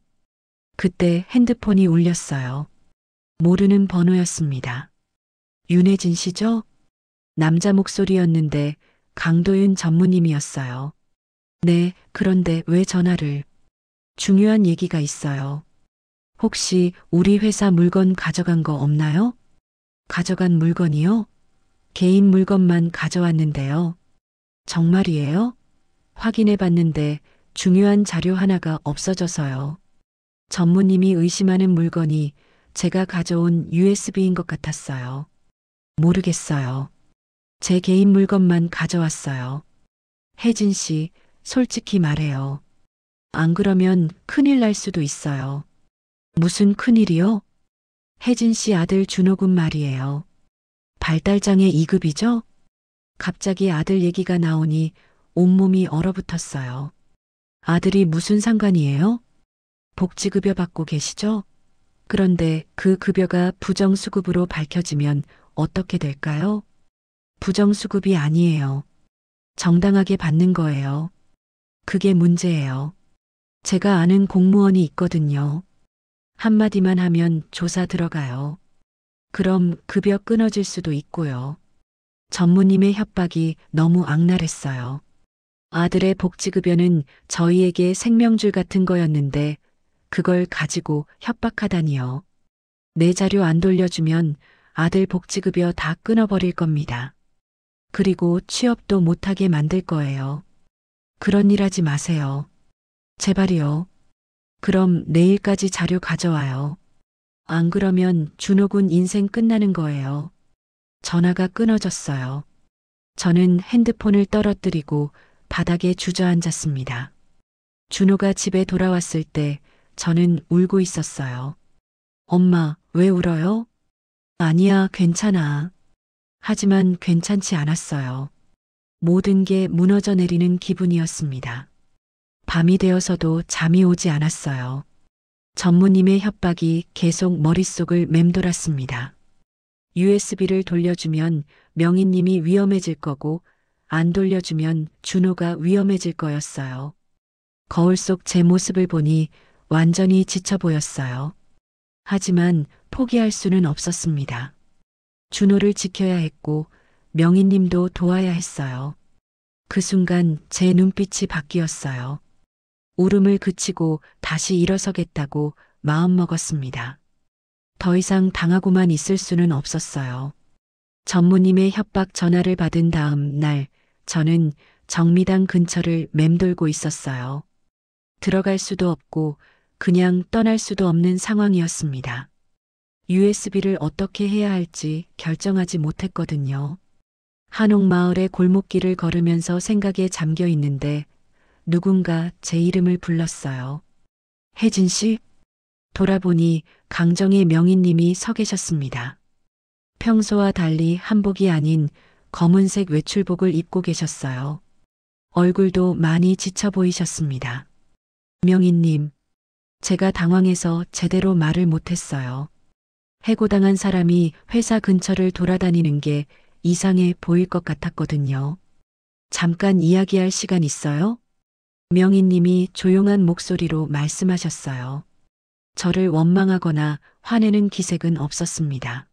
그때 핸드폰이 울렸어요. 모르는 번호였습니다. 윤혜진 씨죠? 남자 목소리였는데 강도윤 전무님이었어요. 네, 그런데 왜 전화를? 중요한 얘기가 있어요. 혹시 우리 회사 물건 가져간 거 없나요? 가져간 물건이요? 개인 물건만 가져왔는데요. 정말이에요? 확인해 봤는데 중요한 자료 하나가 없어져서요. 전무님이 의심하는 물건이 제가 가져온 USB인 것 같았어요. 모르겠어요. 제 개인 물건만 가져왔어요. 혜진 씨, 솔직히 말해요. 안 그러면 큰일 날 수도 있어요. 무슨 큰일이요? 혜진 씨 아들 준호 군 말이에요. 발달장애 2급이죠? 갑자기 아들 얘기가 나오니 온몸이 얼어붙었어요. 아들이 무슨 상관이에요? 복지급여 받고 계시죠? 그런데 그 급여가 부정수급으로 밝혀지면 어떻게 될까요? 부정수급이 아니에요. 정당하게 받는 거예요. 그게 문제예요. 제가 아는 공무원이 있거든요. 한마디만 하면 조사 들어가요. 그럼 급여 끊어질 수도 있고요. 전무님의 협박이 너무 악랄했어요. 아들의 복지급여는 저희에게 생명줄 같은 거였는데 그걸 가지고 협박하다니요. 내 자료 안 돌려주면 아들 복지급여 다 끊어버릴 겁니다. 그리고 취업도 못하게 만들 거예요. 그런 일 하지 마세요. 제발이요. 그럼 내일까지 자료 가져와요. 안 그러면 준호 군 인생 끝나는 거예요. 전화가 끊어졌어요. 저는 핸드폰을 떨어뜨리고 바닥에 주저앉았습니다. 준호가 집에 돌아왔을 때 저는 울고 있었어요. 엄마, 왜 울어요? 아니야, 괜찮아. 하지만 괜찮지 않았어요. 모든 게 무너져 내리는 기분이었습니다. 밤이 되어서도 잠이 오지 않았어요. 전무님의 협박이 계속 머릿속을 맴돌았습니다. USB를 돌려주면 명희님이 위험해질 거고 안 돌려주면 준호가 위험해질 거였어요. 거울 속 제 모습을 보니 완전히 지쳐 보였어요. 하지만 포기할 수는 없었습니다. 준호를 지켜야 했고 명희님도 도와야 했어요. 그 순간 제 눈빛이 바뀌었어요. 울음을 그치고 다시 일어서겠다고 마음먹었습니다. 더 이상 당하고만 있을 수는 없었어요. 전무님의 협박 전화를 받은 다음 날 저는 정미당 근처를 맴돌고 있었어요. 들어갈 수도 없고 그냥 떠날 수도 없는 상황이었습니다. USB를 어떻게 해야 할지 결정하지 못했거든요. 한옥마을의 골목길을 걸으면서 생각에 잠겨 있는데 누군가 제 이름을 불렀어요. 혜진 씨? 돌아보니 강정의 명희님이 서 계셨습니다. 평소와 달리 한복이 아닌 검은색 외출복을 입고 계셨어요. 얼굴도 많이 지쳐 보이셨습니다. 명희님, 제가 당황해서 제대로 말을 못했어요. 해고당한 사람이 회사 근처를 돌아다니는 게 이상해 보일 것 같았거든요. 잠깐 이야기할 시간 있어요? 명희님이 조용한 목소리로 말씀하셨어요. 저를 원망하거나 화내는 기색은 없었습니다.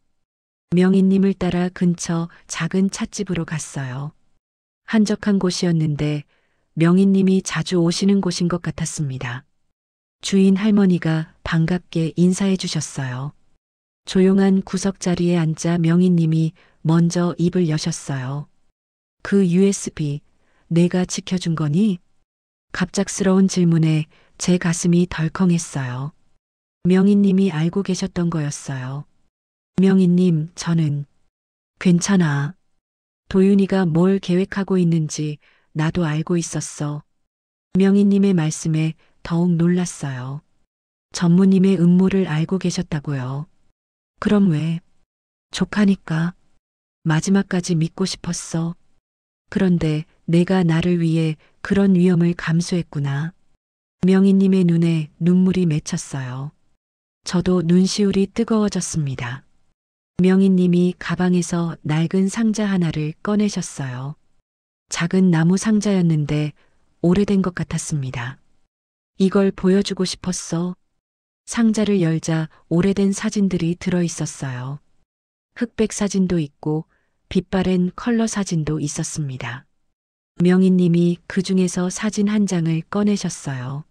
명희님을 따라 근처 작은 찻집으로 갔어요. 한적한 곳이었는데 명희님이 자주 오시는 곳인 것 같았습니다. 주인 할머니가 반갑게 인사해 주셨어요. 조용한 구석자리에 앉자 명희님이 먼저 입을 여셨어요. 그 USB 내가 지켜준 거니? 갑작스러운 질문에 제 가슴이 덜컹했어요. 명희님이 알고 계셨던 거였어요. 명희님, 저는 괜찮아. 도윤이가 뭘 계획하고 있는지 나도 알고 있었어. 명희님의 말씀에 더욱 놀랐어요. 전무님의 음모를 알고 계셨다고요. 그럼 왜? 조카니까. 마지막까지 믿고 싶었어. 그런데 내가 나를 위해 그런 위험을 감수했구나. 명희님의 눈에 눈물이 맺혔어요. 저도 눈시울이 뜨거워졌습니다. 명희님이 가방에서 낡은 상자 하나를 꺼내셨어요. 작은 나무 상자였는데 오래된 것 같았습니다. 이걸 보여주고 싶었어. 상자를 열자 오래된 사진들이 들어 있었어요. 흑백 사진도 있고 빛바랜 컬러 사진도 있었습니다. 명희님이 그 중에서 사진 한 장을 꺼내셨어요.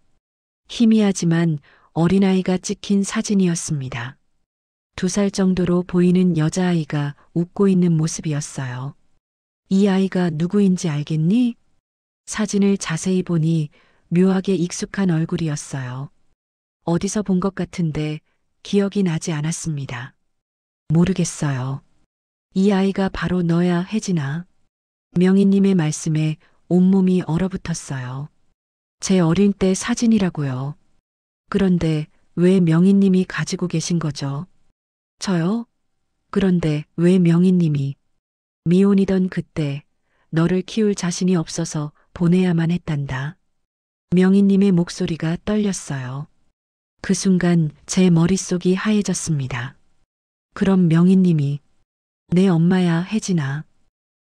희미하지만 어린아이가 찍힌 사진이었습니다. 2살 정도로 보이는 여자아이가 웃고 있는 모습이었어요. 이 아이가 누구인지 알겠니? 사진을 자세히 보니 묘하게 익숙한 얼굴이었어요. 어디서 본 것 같은데 기억이 나지 않았습니다. 모르겠어요. 이 아이가 바로 너야, 혜진아. 명희님의 말씀에 온몸이 얼어붙었어요. 제 어린 때 사진이라고요. 그런데 왜 명희님이 가지고 계신 거죠? 저요? 그런데 왜 명희님이 미혼이던 그때 너를 키울 자신이 없어서 보내야만 했단다. 명희님의 목소리가 떨렸어요. 그 순간 제 머릿속이 하얘졌습니다. 그럼 명희님이 내 엄마야, 혜진아.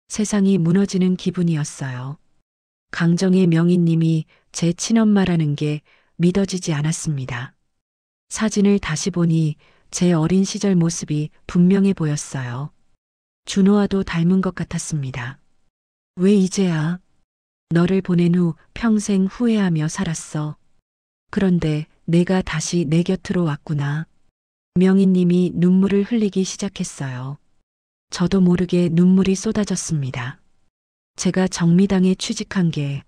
세상이 무너지는 기분이었어요. 강정의 명희님이 제 친엄마라는 게 믿어지지 않았습니다. 사진을 다시 보니 제 어린 시절 모습이 분명해 보였어요. 준호와도 닮은 것 같았습니다. 왜 이제야? 너를 보낸 후 평생 후회하며 살았어. 그런데 내가 다시 내 곁으로 왔구나. 명희님이 눈물을 흘리기 시작했어요. 저도 모르게 눈물이 쏟아졌습니다. 제가 정미당에 취직한 게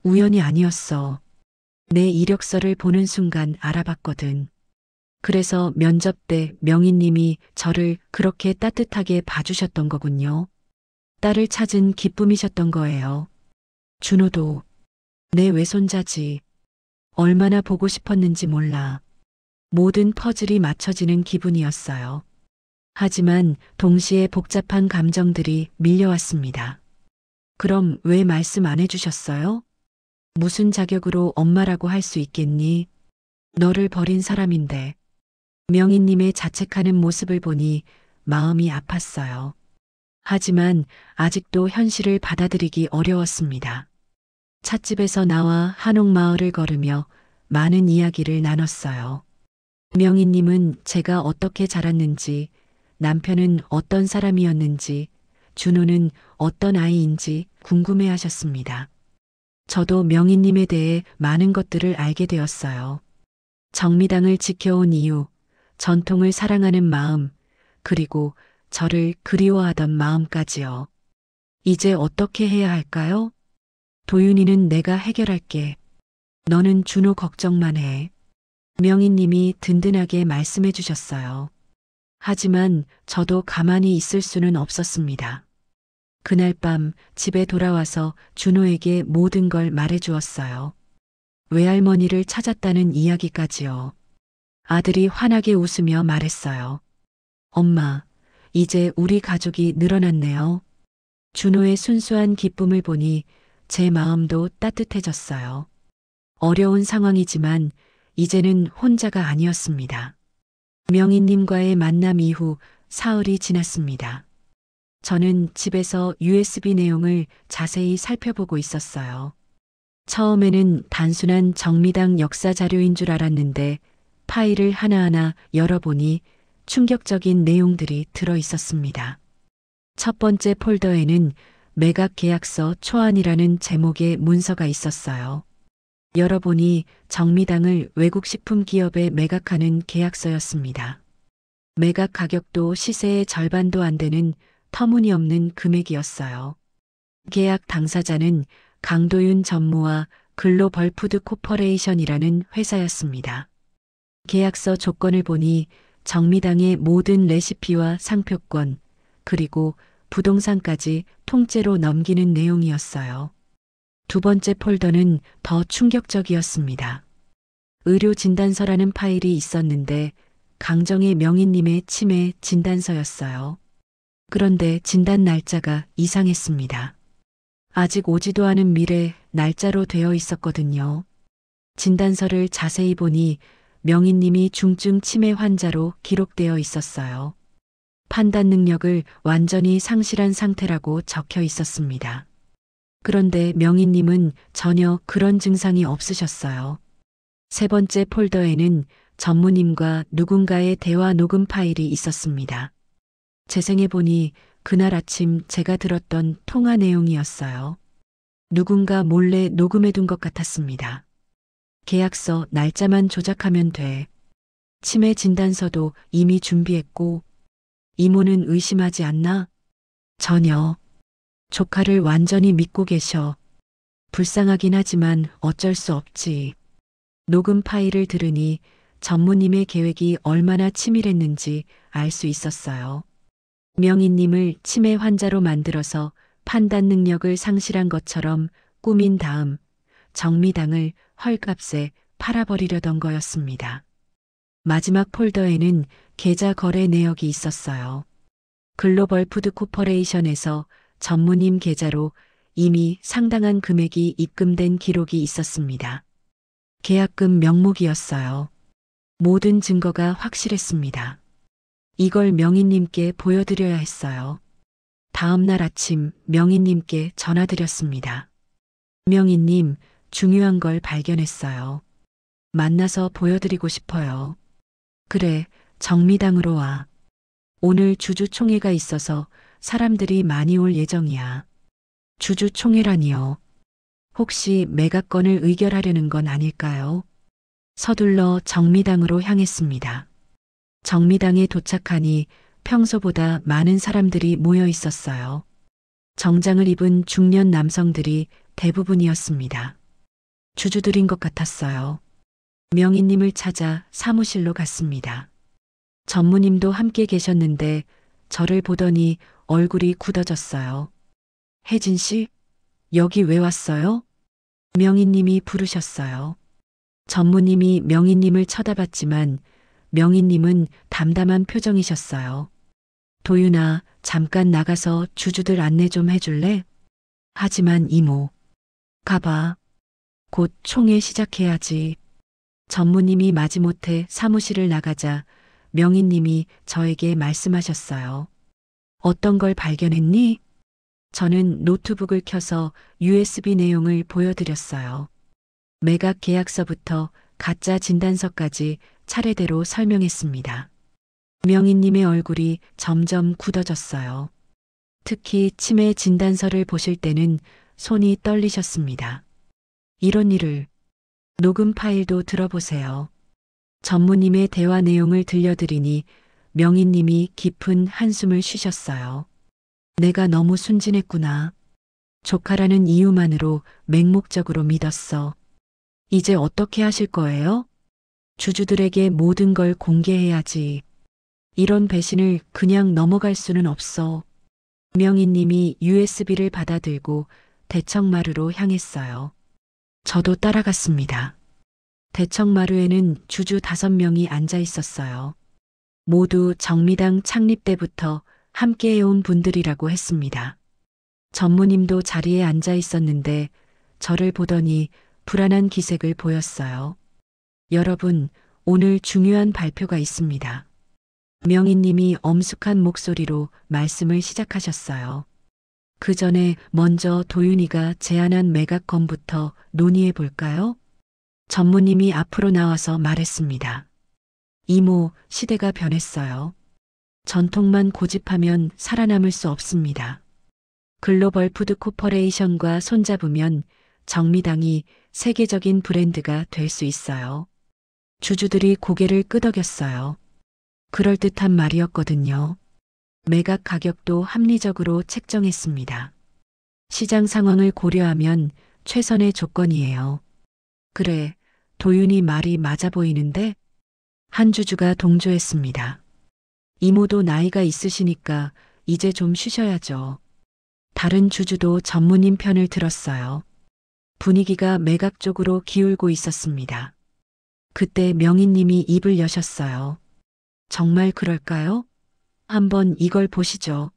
우연이 아니었어. 내 이력서를 보는 순간 알아봤거든. 그래서 면접 때 명희님이 저를 그렇게 따뜻하게 봐주셨던 거군요. 딸을 찾은 기쁨이셨던 거예요. 준호도 내 외손자지. 얼마나 보고 싶었는지 몰라. 모든 퍼즐이 맞춰지는 기분이었어요. 하지만 동시에 복잡한 감정들이 밀려왔습니다. 그럼 왜 말씀 안 해주셨어요? 무슨 자격으로 엄마라고 할 수 있겠니? 너를 버린 사람인데. 명희님의 자책하는 모습을 보니 마음이 아팠어요. 하지만 아직도 현실을 받아들이기 어려웠습니다. 찻집에서 나와 한옥마을을 걸으며 많은 이야기를 나눴어요. 명희님은 제가 어떻게 자랐는지, 남편은 어떤 사람이었는지, 준호는 어떤 아이인지 궁금해 하셨습니다. 저도 명희님에 대해 많은 것들을 알게 되었어요. 정미당을 지켜온 이유, 전통을 사랑하는 마음, 그리고 저를 그리워하던 마음까지요. 이제 어떻게 해야 할까요? 도윤이는 내가 해결할게. 너는 준호 걱정만 해. 명희님이 든든하게 말씀해 주셨어요. 하지만 저도 가만히 있을 수는 없었습니다. 그날 밤 집에 돌아와서 준호에게 모든 걸 말해 주었어요. 외할머니를 찾았다는 이야기까지요. 아들이 환하게 웃으며 말했어요. 엄마, 이제 우리 가족이 늘어났네요. 준호의 순수한 기쁨을 보니 제 마음도 따뜻해졌어요. 어려운 상황이지만 이제는 혼자가 아니었습니다. 명희님과의 만남 이후 사흘이 지났습니다. 저는 집에서 USB 내용을 자세히 살펴보고 있었어요. 처음에는 단순한 정미당 역사 자료인 줄 알았는데 파일을 하나하나 열어보니 충격적인 내용들이 들어 있었습니다. 첫 번째 폴더에는 매각 계약서 초안이라는 제목의 문서가 있었어요. 열어보니 정미당을 외국 식품 기업에 매각하는 계약서였습니다. 매각 가격도 시세의 절반도 안 되는 터무니없는 금액이었어요. 계약 당사자는 강도윤 전무와 글로벌푸드 코퍼레이션이라는 회사였습니다. 계약서 조건을 보니 정미당의 모든 레시피와 상표권, 그리고 부동산까지 통째로 넘기는 내용이었어요. 두 번째 폴더는 더 충격적이었습니다. 의료 진단서라는 파일이 있었는데 강정의 명희님의 치매 진단서였어요. 그런데 진단 날짜가 이상했습니다. 아직 오지도 않은 미래 날짜로 되어 있었거든요. 진단서를 자세히 보니 명희님이 중증 치매 환자로 기록되어 있었어요. 판단 능력을 완전히 상실한 상태라고 적혀 있었습니다. 그런데 명희님은 전혀 그런 증상이 없으셨어요. 세 번째 폴더에는 전무님과 누군가의 대화 녹음 파일이 있었습니다. 재생해보니 그날 아침 제가 들었던 통화 내용이었어요. 누군가 몰래 녹음해둔 것 같았습니다. 계약서 날짜만 조작하면 돼. 치매 진단서도 이미 준비했고 이모는 의심하지 않나? 전혀. 조카를 완전히 믿고 계셔. 불쌍하긴 하지만 어쩔 수 없지. 녹음 파일을 들으니 전무님의 계획이 얼마나 치밀했는지 알 수 있었어요. 명희님을 치매 환자로 만들어서 판단 능력을 상실한 것처럼 꾸민 다음 정미당을 헐값에 팔아버리려던 거였습니다. 마지막 폴더에는 계좌 거래 내역이 있었어요. 글로벌 푸드 코퍼레이션에서 전무님 계좌로 이미 상당한 금액이 입금된 기록이 있었습니다. 계약금 명목이었어요. 모든 증거가 확실했습니다. 이걸 명희님께 보여드려야 했어요. 다음 날 아침 명희님께 전화드렸습니다. 명희님, 중요한 걸 발견했어요. 만나서 보여드리고 싶어요. 그래, 정미당으로 와. 오늘 주주총회가 있어서 사람들이 많이 올 예정이야. 주주총회라니요. 혹시 매각건을 의결하려는 건 아닐까요? 서둘러 정미당으로 향했습니다. 정미당에 도착하니 평소보다 많은 사람들이 모여 있었어요. 정장을 입은 중년 남성들이 대부분이었습니다. 주주들인 것 같았어요. 명희님을 찾아 사무실로 갔습니다. 전무님도 함께 계셨는데 저를 보더니 얼굴이 굳어졌어요. 혜진 씨, 여기 왜 왔어요? 명희님이 부르셨어요. 전무님이 명희님을 쳐다봤지만 명희님은 담담한 표정이셨어요. 도윤아, 잠깐 나가서 주주들 안내 좀 해줄래? 하지만 이모, 가봐. 곧 총회 시작해야지. 전무님이 마지못해 사무실을 나가자 명희님이 저에게 말씀하셨어요. 어떤 걸 발견했니? 저는 노트북을 켜서 USB 내용을 보여드렸어요. 매각 계약서부터 가짜 진단서까지 차례대로 설명했습니다. 명희님의 얼굴이 점점 굳어졌어요. 특히 치매 진단서를 보실 때는 손이 떨리셨습니다. 이런 일을 녹음 파일도 들어보세요. 전무님의 대화 내용을 들려드리니 명희님이 깊은 한숨을 쉬셨어요. 내가 너무 순진했구나. 조카라는 이유만으로 맹목적으로 믿었어. 이제 어떻게 하실 거예요? 주주들에게 모든 걸 공개해야지. 이런 배신을 그냥 넘어갈 수는 없어. 명희님이 USB를 받아들고 대청마루로 향했어요. 저도 따라갔습니다. 대청마루에는 주주 5명이 앉아 있었어요. 모두 정미당 창립 때부터 함께해온 분들이라고 했습니다. 전무님도 자리에 앉아 있었는데 저를 보더니 불안한 기색을 보였어요. 여러분, 오늘 중요한 발표가 있습니다. 명희님이 엄숙한 목소리로 말씀을 시작하셨어요. 그 전에 먼저 도윤이가 제안한 매각건부터 논의해 볼까요? 전무님이 앞으로 나와서 말했습니다. 이모, 시대가 변했어요. 전통만 고집하면 살아남을 수 없습니다. 글로벌 푸드 코퍼레이션과 손잡으면 정미당이 세계적인 브랜드가 될 수 있어요. 주주들이 고개를 끄덕였어요. 그럴듯한 말이었거든요. 매각 가격도 합리적으로 책정했습니다. 시장 상황을 고려하면 최선의 조건이에요. 그래, 도윤이 말이 맞아 보이는데? 한 주주가 동조했습니다. 이모도 나이가 있으시니까 이제 좀 쉬셔야죠. 다른 주주도 전무님 편을 들었어요. 분위기가 매각 쪽으로 기울고 있었습니다. 그때 명희님이 입을 여셨어요. 정말 그럴까요? 한번 이걸 보시죠.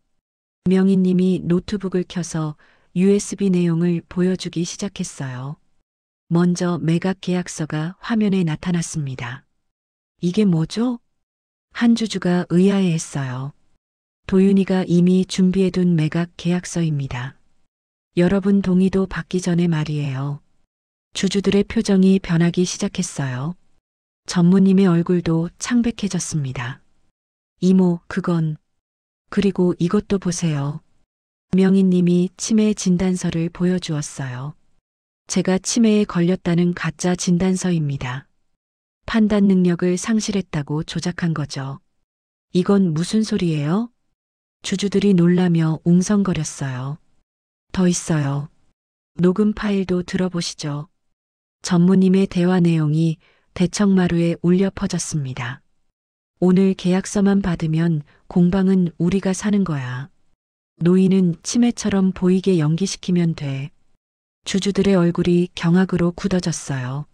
명희님이 노트북을 켜서 USB 내용을 보여주기 시작했어요. 먼저 매각 계약서가 화면에 나타났습니다. 이게 뭐죠? 한 주주가 의아해했어요. 도윤이가 이미 준비해둔 매각 계약서입니다. 여러분 동의도 받기 전에 말이에요. 주주들의 표정이 변하기 시작했어요. 전무님의 얼굴도 창백해졌습니다. 이모, 그건... 그리고 이것도 보세요. 명희님이 치매 진단서를 보여주었어요. 제가 치매에 걸렸다는 가짜 진단서입니다. 판단 능력을 상실했다고 조작한 거죠. 이건 무슨 소리예요? 주주들이 놀라며 웅성거렸어요. 더 있어요. 녹음 파일도 들어보시죠. 전무님의 대화 내용이 대청마루에 울려 퍼졌습니다. 오늘 계약서만 받으면 공방은 우리가 사는 거야. 노인은 치매처럼 보이게 연기시키면 돼. 주주들의 얼굴이 경악으로 굳어졌어요.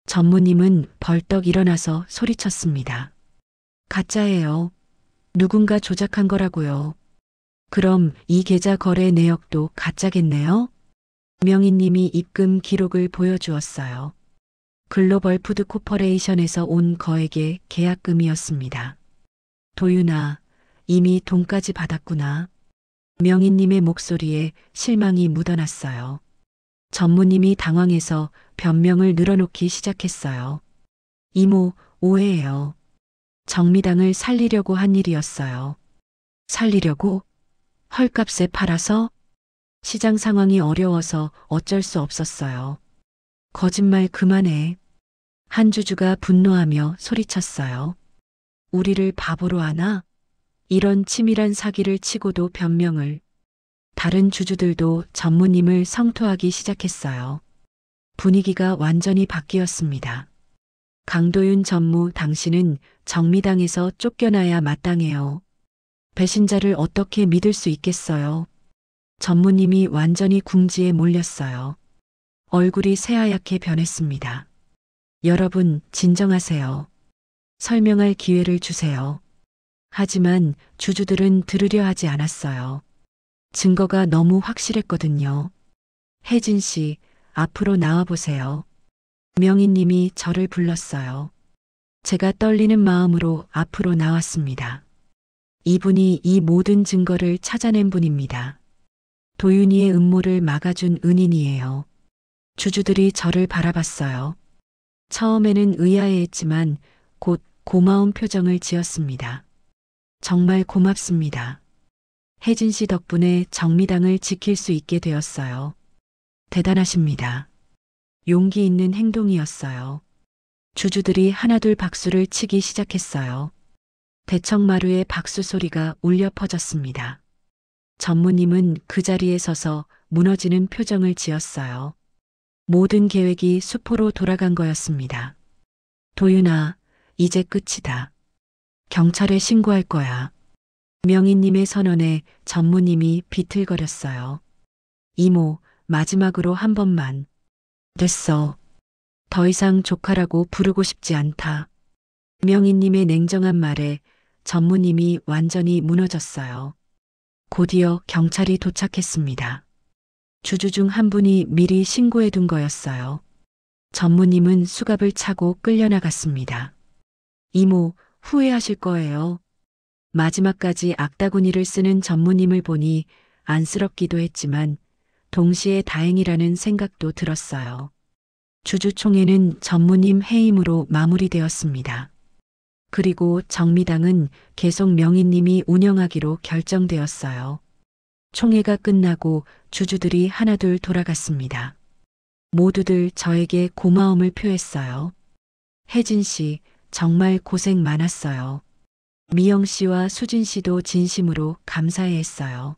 전무님은 벌떡 일어나서 소리쳤습니다. 가짜예요. 누군가 조작한 거라고요. 그럼 이 계좌 거래 내역도 가짜겠네요? 명희님이 입금 기록을 보여주었어요. 글로벌 푸드 코퍼레이션에서 온 거액의 계약금이었습니다. 도윤아, 이미 돈까지 받았구나. 명희님의 목소리에 실망이 묻어났어요. 전무님이 당황해서 변명을 늘어놓기 시작했어요. 이모, 오해예요. 정미당을 살리려고 한 일이었어요. 살리려고? 헐값에 팔아서? 시장 상황이 어려워서 어쩔 수 없었어요. 거짓말 그만해. 한 주주가 분노하며 소리쳤어요. 우리를 바보로 하나? 이런 치밀한 사기를 치고도 변명을. 다른 주주들도 전무님을 성토하기 시작했어요. 분위기가 완전히 바뀌었습니다. 강도윤 전무, 당신은 정미당에서 쫓겨나야 마땅해요. 배신자를 어떻게 믿을 수 있겠어요? 전무님이 완전히 궁지에 몰렸어요. 얼굴이 새하얗게 변했습니다. 여러분, 진정하세요. 설명할 기회를 주세요. 하지만 주주들은 들으려 하지 않았어요. 증거가 너무 확실했거든요. 혜진 씨, 앞으로 나와보세요. 명희님이 저를 불렀어요. 제가 떨리는 마음으로 앞으로 나왔습니다. 이분이 이 모든 증거를 찾아낸 분입니다. 도윤이의 음모를 막아준 은인이에요. 주주들이 저를 바라봤어요. 처음에는 의아해했지만 곧 고마운 표정을 지었습니다. 정말 고맙습니다. 혜진 씨 덕분에 정미당을 지킬 수 있게 되었어요. 대단하십니다. 용기 있는 행동이었어요. 주주들이 하나둘 박수를 치기 시작했어요. 대청마루의 박수 소리가 울려 퍼졌습니다. 전무님은 그 자리에 서서 무너지는 표정을 지었어요. 모든 계획이 수포로 돌아간 거였습니다. 도윤아, 이제 끝이다. 경찰에 신고할 거야. 명희님의 선언에 전무님이 비틀거렸어요. 이모, 마지막으로 한 번만. 됐어. 더 이상 조카라고 부르고 싶지 않다. 명희님의 냉정한 말에 전무님이 완전히 무너졌어요. 곧이어 경찰이 도착했습니다. 주주 중 한 분이 미리 신고해 둔 거였어요. 전무님은 수갑을 차고 끌려나갔습니다. 이모, 후회하실 거예요. 마지막까지 악다구니를 쓰는 전무님을 보니 안쓰럽기도 했지만 동시에 다행이라는 생각도 들었어요. 주주총회는 전무님 해임으로 마무리되었습니다. 그리고 정미당은 계속 명희님이 운영하기로 결정되었어요. 총회가 끝나고 주주들이 하나둘 돌아갔습니다. 모두들 저에게 고마움을 표했어요. 혜진 씨, 정말 고생 많았어요. 미영 씨와 수진 씨도 진심으로 감사해했어요.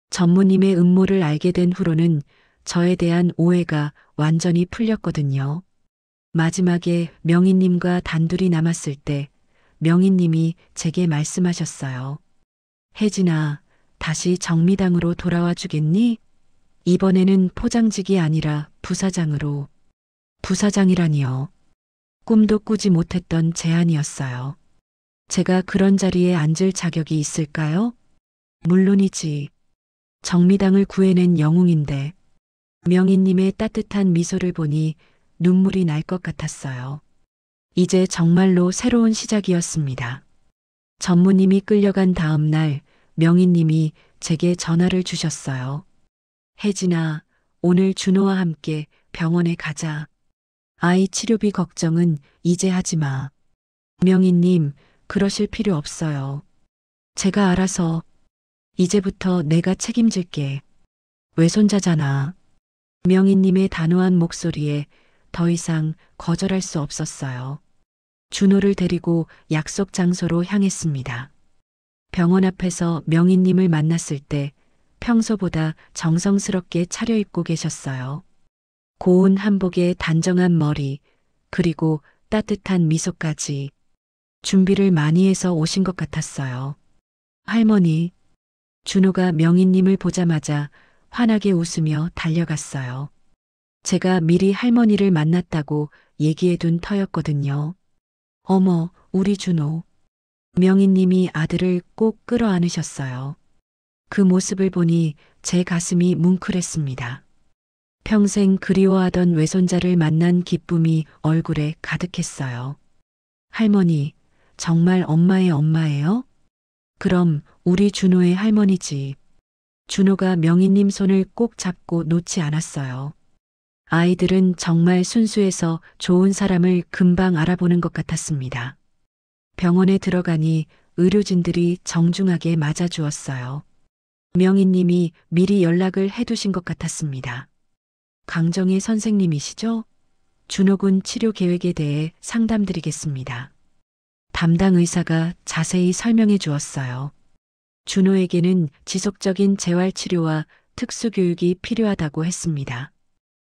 전무님의 음모를 알게 된 후로는 저에 대한 오해가 완전히 풀렸거든요. 마지막에 명희님과 단둘이 남았을 때 명희님이 제게 말씀하셨어요. 혜진아, 다시 정미당으로 돌아와 주겠니? 이번에는 포장직이 아니라 부사장으로. 부사장이라니요. 꿈도 꾸지 못했던 제안이었어요. 제가 그런 자리에 앉을 자격이 있을까요? 물론이지. 정미당을 구해낸 영웅인데. 명희님의 따뜻한 미소를 보니 눈물이 날 것 같았어요. 이제 정말로 새로운 시작이었습니다. 전무님이 끌려간 다음 날 명희님이 제게 전화를 주셨어요. 혜진아, 오늘 준호와 함께 병원에 가자. 아이 치료비 걱정은 이제 하지 마. 명희님, 그러실 필요 없어요. 제가 알아서. 이제부터 내가 책임질게. 외손자잖아. 명희님의 단호한 목소리에 더 이상 거절할 수 없었어요. 준호를 데리고 약속 장소로 향했습니다. 병원 앞에서 명희님을 만났을 때 평소보다 정성스럽게 차려입고 계셨어요. 고운 한복에 단정한 머리, 그리고 따뜻한 미소까지. 준비를 많이 해서 오신 것 같았어요. 할머니, 준호가 명희님을 보자마자 환하게 웃으며 달려갔어요. 제가 미리 할머니를 만났다고 얘기해둔 터였거든요. 어머, 우리 준호. 명희님이 아들을 꼭 끌어안으셨어요. 그 모습을 보니 제 가슴이 뭉클했습니다. 평생 그리워하던 외손자를 만난 기쁨이 얼굴에 가득했어요. 할머니, 정말 엄마의 엄마예요? 그럼 우리 준호의 할머니지. 준호가 명희님 손을 꼭 잡고 놓지 않았어요. 아이들은 정말 순수해서 좋은 사람을 금방 알아보는 것 같았습니다. 병원에 들어가니 의료진들이 정중하게 맞아주었어요. 명희님이 미리 연락을 해두신 것 같았습니다. 강정희 선생님이시죠? 준호군 치료 계획에 대해 상담드리겠습니다. 담당 의사가 자세히 설명해 주었어요. 준호에게는 지속적인 재활치료와 특수교육이 필요하다고 했습니다.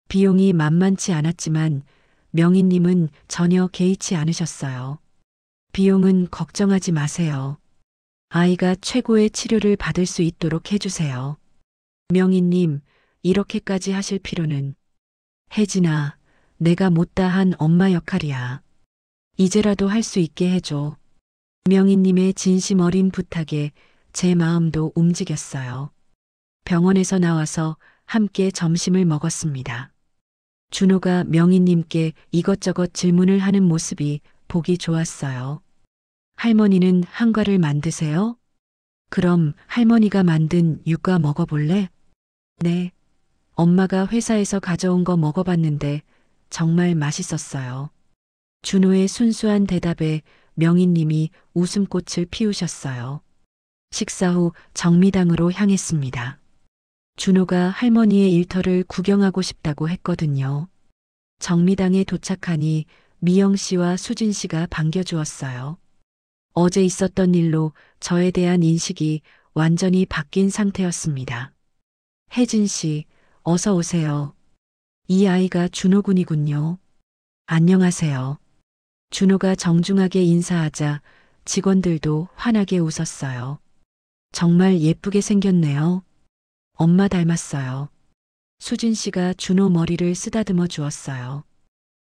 비용이 만만치 않았지만 명희님은 전혀 개의치 않으셨어요. 비용은 걱정하지 마세요. 아이가 최고의 치료를 받을 수 있도록 해주세요. 명희님, 이렇게까지 하실 필요는. 혜진아, 내가 못다한 엄마 역할이야. 이제라도 할 수 있게 해줘. 명희님의 진심 어린 부탁에 제 마음도 움직였어요. 병원에서 나와서 함께 점심을 먹었습니다. 준호가 명희님께 이것저것 질문을 하는 모습이 보기 좋았어요. 할머니는 한과를 만드세요? 그럼 할머니가 만든 육과 먹어볼래? 네. 엄마가 회사에서 가져온 거 먹어봤는데 정말 맛있었어요. 준호의 순수한 대답에 명희님이 웃음꽃을 피우셨어요. 식사 후 정미당으로 향했습니다. 준호가 할머니의 일터를 구경하고 싶다고 했거든요. 정미당에 도착하니 미영 씨와 수진 씨가 반겨주었어요. 어제 있었던 일로 저에 대한 인식이 완전히 바뀐 상태였습니다. 혜진 씨, 어서 오세요. 이 아이가 준호군이군요. 안녕하세요. 준호가 정중하게 인사하자 직원들도 환하게 웃었어요. 정말 예쁘게 생겼네요. 엄마 닮았어요. 수진 씨가 준호 머리를 쓰다듬어 주었어요.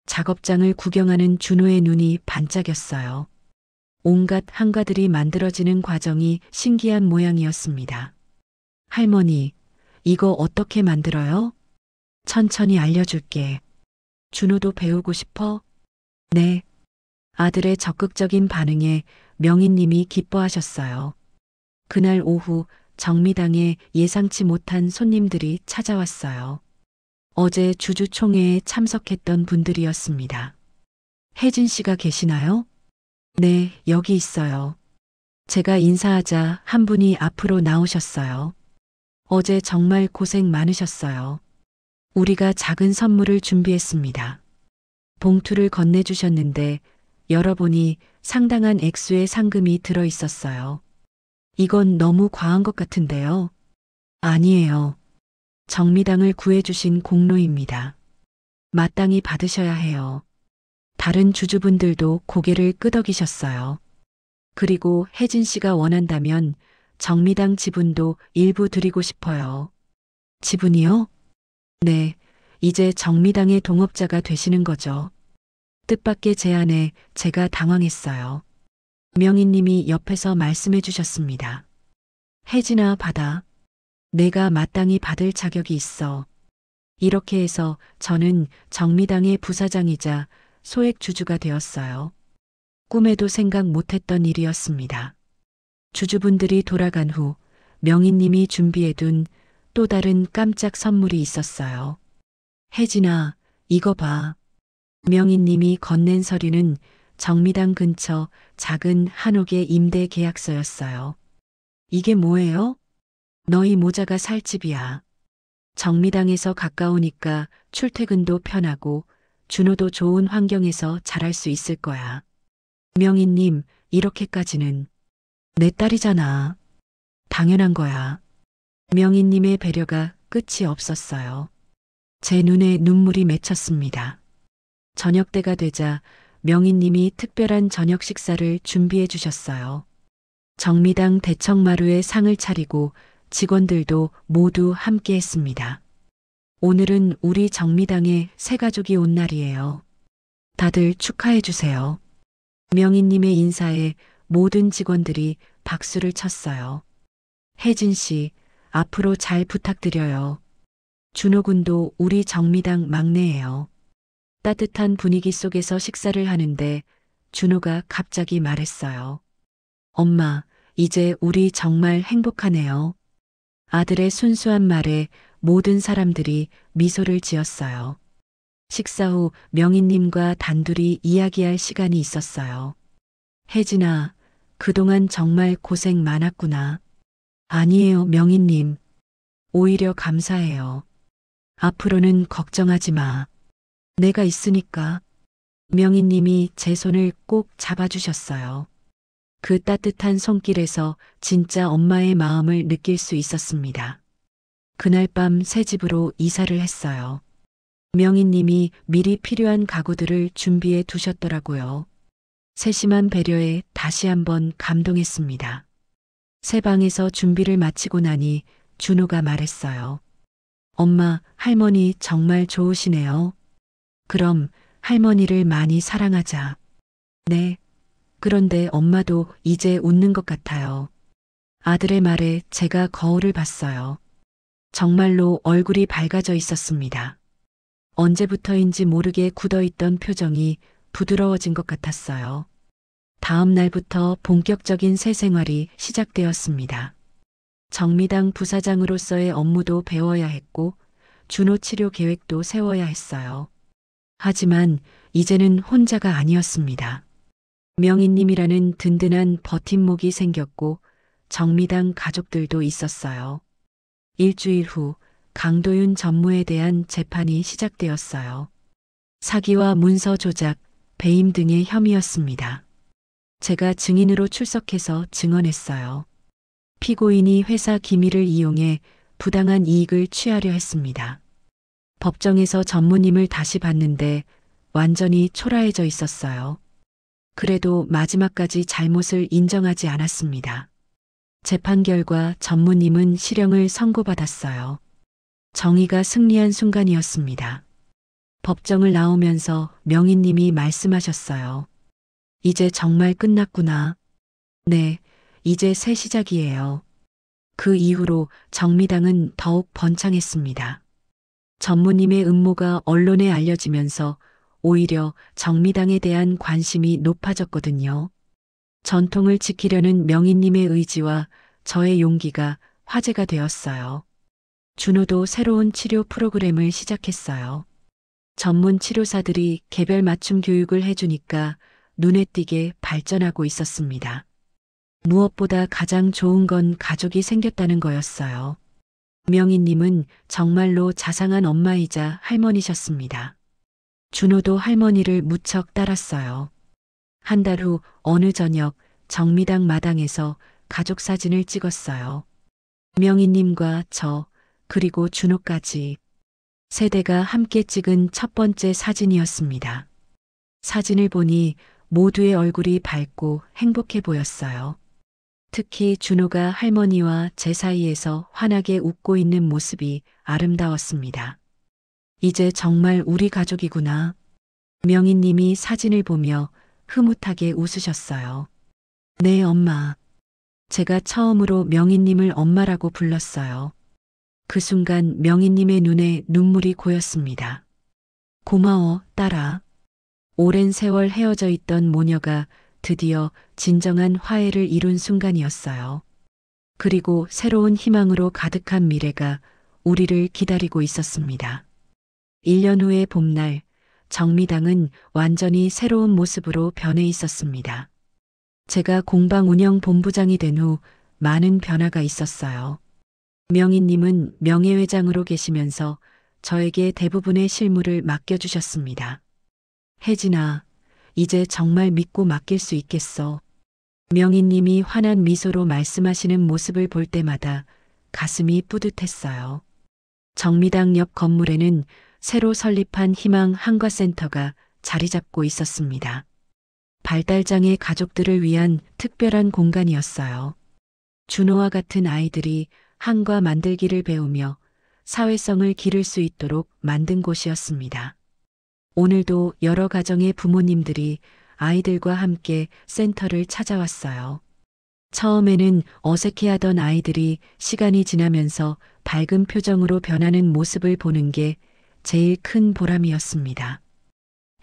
작업장을 구경하는 준호의 눈이 반짝였어요. 온갖 한과들이 만들어지는 과정이 신기한 모양이었습니다. 할머니, 이거 어떻게 만들어요? 천천히 알려줄게. 준호도 배우고 싶어? 네. 아들의 적극적인 반응에 명희님이 기뻐하셨어요. 그날 오후 정미당에 예상치 못한 손님들이 찾아왔어요. 어제 주주총회에 참석했던 분들이었습니다. 혜진 씨가 계시나요? 네, 여기 있어요. 제가 인사하자 한 분이 앞으로 나오셨어요. 어제 정말 고생 많으셨어요. 우리가 작은 선물을 준비했습니다. 봉투를 건네주셨는데 열어보니 상당한 액수의 상금이 들어 있었어요. 이건 너무 과한 것 같은데요. 아니에요. 정미당을 구해주신 공로입니다. 마땅히 받으셔야 해요. 다른 주주분들도 고개를 끄덕이셨어요. 그리고 혜진 씨가 원한다면 정미당 지분도 일부 드리고 싶어요. 지분이요? 네, 이제 정미당의 동업자가 되시는 거죠. 뜻밖의 제안에 제가 당황했어요. 명희님이 옆에서 말씀해 주셨습니다. 혜진아, 받아. 내가 마땅히 받을 자격이 있어. 이렇게 해서 저는 정미당의 부사장이자 소액 주주가 되었어요. 꿈에도 생각 못했던 일이었습니다. 주주분들이 돌아간 후 명희님이 준비해둔 또 다른 깜짝 선물이 있었어요. 혜진아, 이거 봐. 명희님이 건넨 서류는 정미당 근처 작은 한옥의 임대 계약서였어요. 이게 뭐예요? 너희 모자가 살 집이야. 정미당에서 가까우니까 출퇴근도 편하고 준호도 좋은 환경에서 자랄 수 있을 거야. 명희님, 이렇게까지는. 내 딸이잖아. 당연한 거야. 명희님의 배려가 끝이 없었어요. 제 눈에 눈물이 맺혔습니다. 저녁 때가 되자 명희님이 특별한 저녁 식사를 준비해 주셨어요. 정미당 대청마루에 상을 차리고 직원들도 모두 함께 했습니다. 오늘은 우리 정미당에 새 가족이 온 날이에요. 다들 축하해 주세요. 명희님의 인사에 모든 직원들이 박수를 쳤어요. 혜진 씨, 앞으로 잘 부탁드려요. 준호 군도 우리 정미당 막내예요. 따뜻한 분위기 속에서 식사를 하는데 준호가 갑자기 말했어요. 엄마, 이제 우리 정말 행복하네요. 아들의 순수한 말에 모든 사람들이 미소를 지었어요. 식사 후 명희님과 단둘이 이야기할 시간이 있었어요. 혜진아, 그동안 정말 고생 많았구나. 아니에요, 명희님. 오히려 감사해요. 앞으로는 걱정하지 마. 내가 있으니까. 명희님이 제 손을 꼭 잡아주셨어요. 그 따뜻한 손길에서 진짜 엄마의 마음을 느낄 수 있었습니다. 그날 밤 새 집으로 이사를 했어요. 명희님이 미리 필요한 가구들을 준비해 두셨더라고요. 세심한 배려에 다시 한번 감동했습니다. 새 방에서 준비를 마치고 나니 준호가 말했어요. 엄마, 할머니 정말 좋으시네요. 그럼 할머니를 많이 사랑하자. 네. 그런데 엄마도 이제 웃는 것 같아요. 아들의 말에 제가 거울을 봤어요. 정말로 얼굴이 밝아져 있었습니다. 언제부터인지 모르게 굳어있던 표정이 부드러워진 것 같았어요. 다음 날부터 본격적인 새 생활이 시작되었습니다. 정미당 부사장으로서의 업무도 배워야 했고 준호 치료 계획도 세워야 했어요. 하지만 이제는 혼자가 아니었습니다. 명희님이라는 든든한 버팀목이 생겼고 정미당 가족들도 있었어요. 일주일 후 강도윤 전무에 대한 재판이 시작되었어요. 사기와 문서 조작, 배임 등의 혐의였습니다. 제가 증인으로 출석해서 증언했어요. 피고인이 회사 기밀을 이용해 부당한 이익을 취하려 했습니다. 법정에서 전무님을 다시 봤는데 완전히 초라해져 있었어요. 그래도 마지막까지 잘못을 인정하지 않았습니다. 재판 결과 전무님은 실형을 선고받았어요. 정의가 승리한 순간이었습니다. 법정을 나오면서 명희님이 말씀하셨어요. 이제 정말 끝났구나. 네, 이제 새 시작이에요. 그 이후로 정미당은 더욱 번창했습니다. 전무님의 음모가 언론에 알려지면서 오히려 정미당에 대한 관심이 높아졌거든요. 전통을 지키려는 명희님의 의지와 저의 용기가 화제가 되었어요. 준호도 새로운 치료 프로그램을 시작했어요. 전문 치료사들이 개별 맞춤 교육을 해주니까 눈에 띄게 발전하고 있었습니다. 무엇보다 가장 좋은 건 가족이 생겼다는 거였어요. 명희님은 정말로 자상한 엄마이자 할머니셨습니다. 준호도 할머니를 무척 따랐어요. 한 달 후 어느 저녁 정미당 마당에서 가족 사진을 찍었어요. 명희님과 저, 그리고 준호까지. 세대가 함께 찍은 첫 번째 사진이었습니다. 사진을 보니 모두의 얼굴이 밝고 행복해 보였어요. 특히 준호가 할머니와 제 사이에서 환하게 웃고 있는 모습이 아름다웠습니다. 이제 정말 우리 가족이구나. 명희님이 사진을 보며 흐뭇하게 웃으셨어요. 네, 엄마. 제가 처음으로 명희님을 엄마라고 불렀어요. 그 순간 명희님의 눈에 눈물이 고였습니다. 고마워, 딸아. 오랜 세월 헤어져 있던 모녀가 드디어 진정한 화해를 이룬 순간이었어요. 그리고 새로운 희망으로 가득한 미래가 우리를 기다리고 있었습니다. 1년 후의 봄날, 정미당은 완전히 새로운 모습으로 변해 있었습니다. 제가 공방 운영 본부장이 된 후 많은 변화가 있었어요. 명희님은 명예회장으로 계시면서 저에게 대부분의 실무를 맡겨주셨습니다. 혜진아, 이제 정말 믿고 맡길 수 있겠어. 명희님이 환한 미소로 말씀하시는 모습을 볼 때마다 가슴이 뿌듯했어요. 정미당 옆 건물에는 새로 설립한 희망 한과센터가 자리 잡고 있었습니다. 발달장애 가족들을 위한 특별한 공간이었어요. 준호와 같은 아이들이 한과 만들기를 배우며 사회성을 기를 수 있도록 만든 곳이었습니다. 오늘도 여러 가정의 부모님들이 아이들과 함께 센터를 찾아왔어요. 처음에는 어색해하던 아이들이 시간이 지나면서 밝은 표정으로 변하는 모습을 보는 게 제일 큰 보람이었습니다.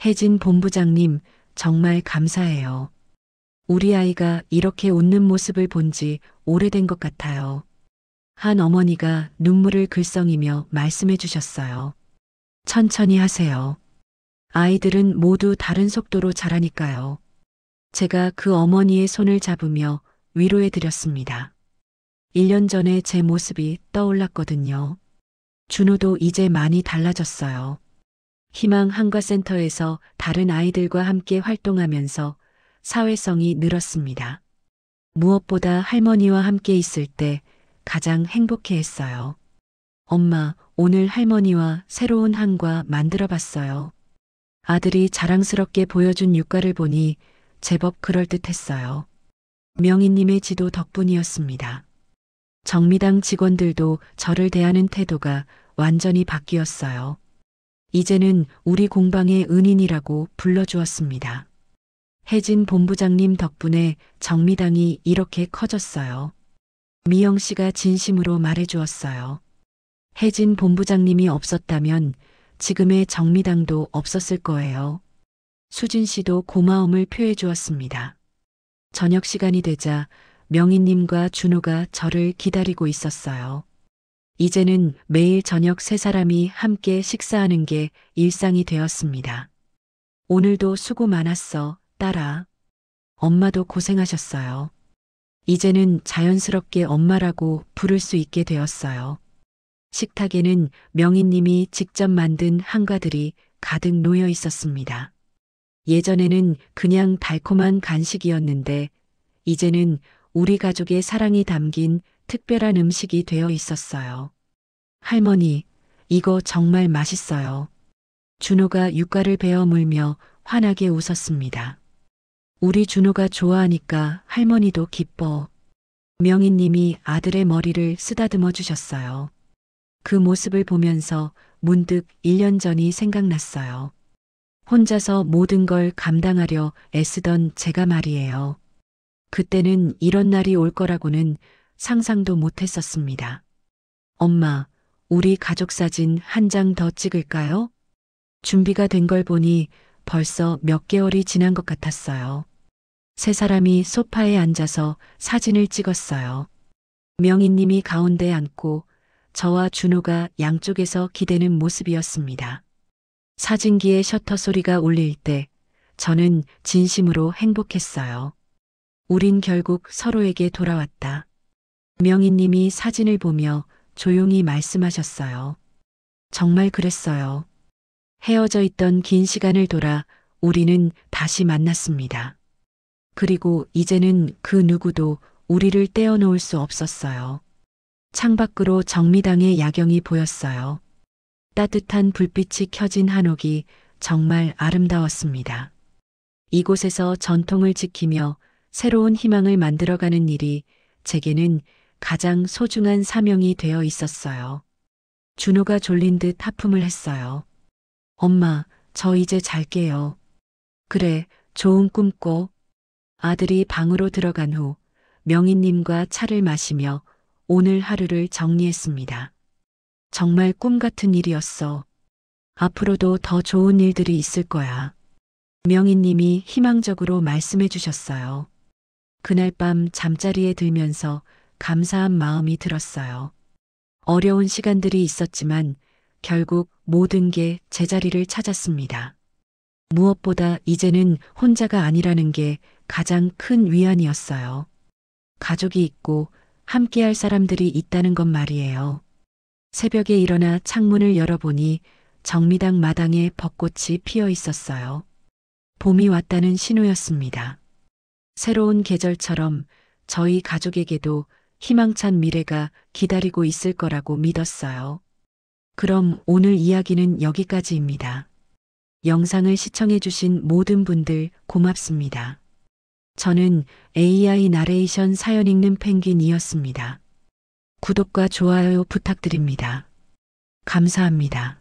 혜진 본부장님, 정말 감사해요. 우리 아이가 이렇게 웃는 모습을 본 지 오래된 것 같아요. 한 어머니가 눈물을 글썽이며 말씀해 주셨어요. 천천히 하세요. 아이들은 모두 다른 속도로 자라니까요. 제가 그 어머니의 손을 잡으며 위로해 드렸습니다. 1년 전에 제 모습이 떠올랐거든요. 준호도 이제 많이 달라졌어요. 희망 한과센터에서 다른 아이들과 함께 활동하면서 사회성이 늘었습니다. 무엇보다 할머니와 함께 있을 때 가장 행복해 했어요. 엄마, 오늘 할머니와 새로운 한과 만들어 봤어요. 아들이 자랑스럽게 보여준 육과를 보니 제법 그럴듯했어요. 명희님의 지도 덕분이었습니다. 정미당 직원들도 저를 대하는 태도가 완전히 바뀌었어요. 이제는 우리 공방의 은인이라고 불러주었습니다. 혜진 본부장님 덕분에 정미당이 이렇게 커졌어요. 미영 씨가 진심으로 말해주었어요. 혜진 본부장님이 없었다면 지금의 정미당도 없었을 거예요. 수진 씨도 고마움을 표해 주었습니다. 저녁 시간이 되자 명희님과 준호가 저를 기다리고 있었어요. 이제는 매일 저녁 세 사람이 함께 식사하는 게 일상이 되었습니다. 오늘도 수고 많았어, 딸아. 엄마도 고생하셨어요. 이제는 자연스럽게 엄마라고 부를 수 있게 되었어요. 식탁에는 명희님이 직접 만든 한과들이 가득 놓여 있었습니다. 예전에는 그냥 달콤한 간식이었는데 이제는 우리 가족의 사랑이 담긴 특별한 음식이 되어 있었어요. 할머니, 이거 정말 맛있어요. 준호가 육과를 베어 물며 환하게 웃었습니다. 우리 준호가 좋아하니까 할머니도 기뻐. 명희님이 아들의 머리를 쓰다듬어 주셨어요. 그 모습을 보면서 문득 1년 전이 생각났어요. 혼자서 모든 걸 감당하려 애쓰던 제가 말이에요. 그때는 이런 날이 올 거라고는 상상도 못했었습니다. 엄마, 우리 가족 사진 한 장 더 찍을까요? 준비가 된 걸 보니 벌써 몇 개월이 지난 것 같았어요. 세 사람이 소파에 앉아서 사진을 찍었어요. 명희님이 가운데 앉고 저와 준호가 양쪽에서 기대는 모습이었습니다. 사진기의 셔터 소리가 울릴 때 저는 진심으로 행복했어요. 우린 결국 서로에게 돌아왔다. 명희님이 사진을 보며 조용히 말씀하셨어요. 정말 그랬어요. 헤어져 있던 긴 시간을 돌아 우리는 다시 만났습니다. 그리고 이제는 그 누구도 우리를 떼어놓을 수 없었어요. 창밖으로 정미당의 야경이 보였어요. 따뜻한 불빛이 켜진 한옥이 정말 아름다웠습니다. 이곳에서 전통을 지키며 새로운 희망을 만들어가는 일이 제게는 가장 소중한 사명이 되어 있었어요. 준호가 졸린 듯 하품을 했어요. 엄마, 저 이제 잘게요. 그래, 좋은 꿈 꿔. 아들이 방으로 들어간 후 명희님과 차를 마시며 오늘 하루를 정리했습니다. 정말 꿈 같은 일이었어. 앞으로도 더 좋은 일들이 있을 거야. 명희님이 희망적으로 말씀해 주셨어요. 그날 밤 잠자리에 들면서 감사한 마음이 들었어요. 어려운 시간들이 있었지만 결국 모든 게 제자리를 찾았습니다. 무엇보다 이제는 혼자가 아니라는 게 가장 큰 위안이었어요. 가족이 있고 함께할 사람들이 있다는 것 말이에요. 새벽에 일어나 창문을 열어보니 정미당 마당에 벚꽃이 피어 있었어요. 봄이 왔다는 신호였습니다. 새로운 계절처럼 저희 가족에게도 희망찬 미래가 기다리고 있을 거라고 믿었어요. 그럼 오늘 이야기는 여기까지입니다. 영상을 시청해주신 모든 분들 고맙습니다. 저는 AI 나레이션 사연 읽는 펭귄이었습니다. 구독과 좋아요 부탁드립니다. 감사합니다.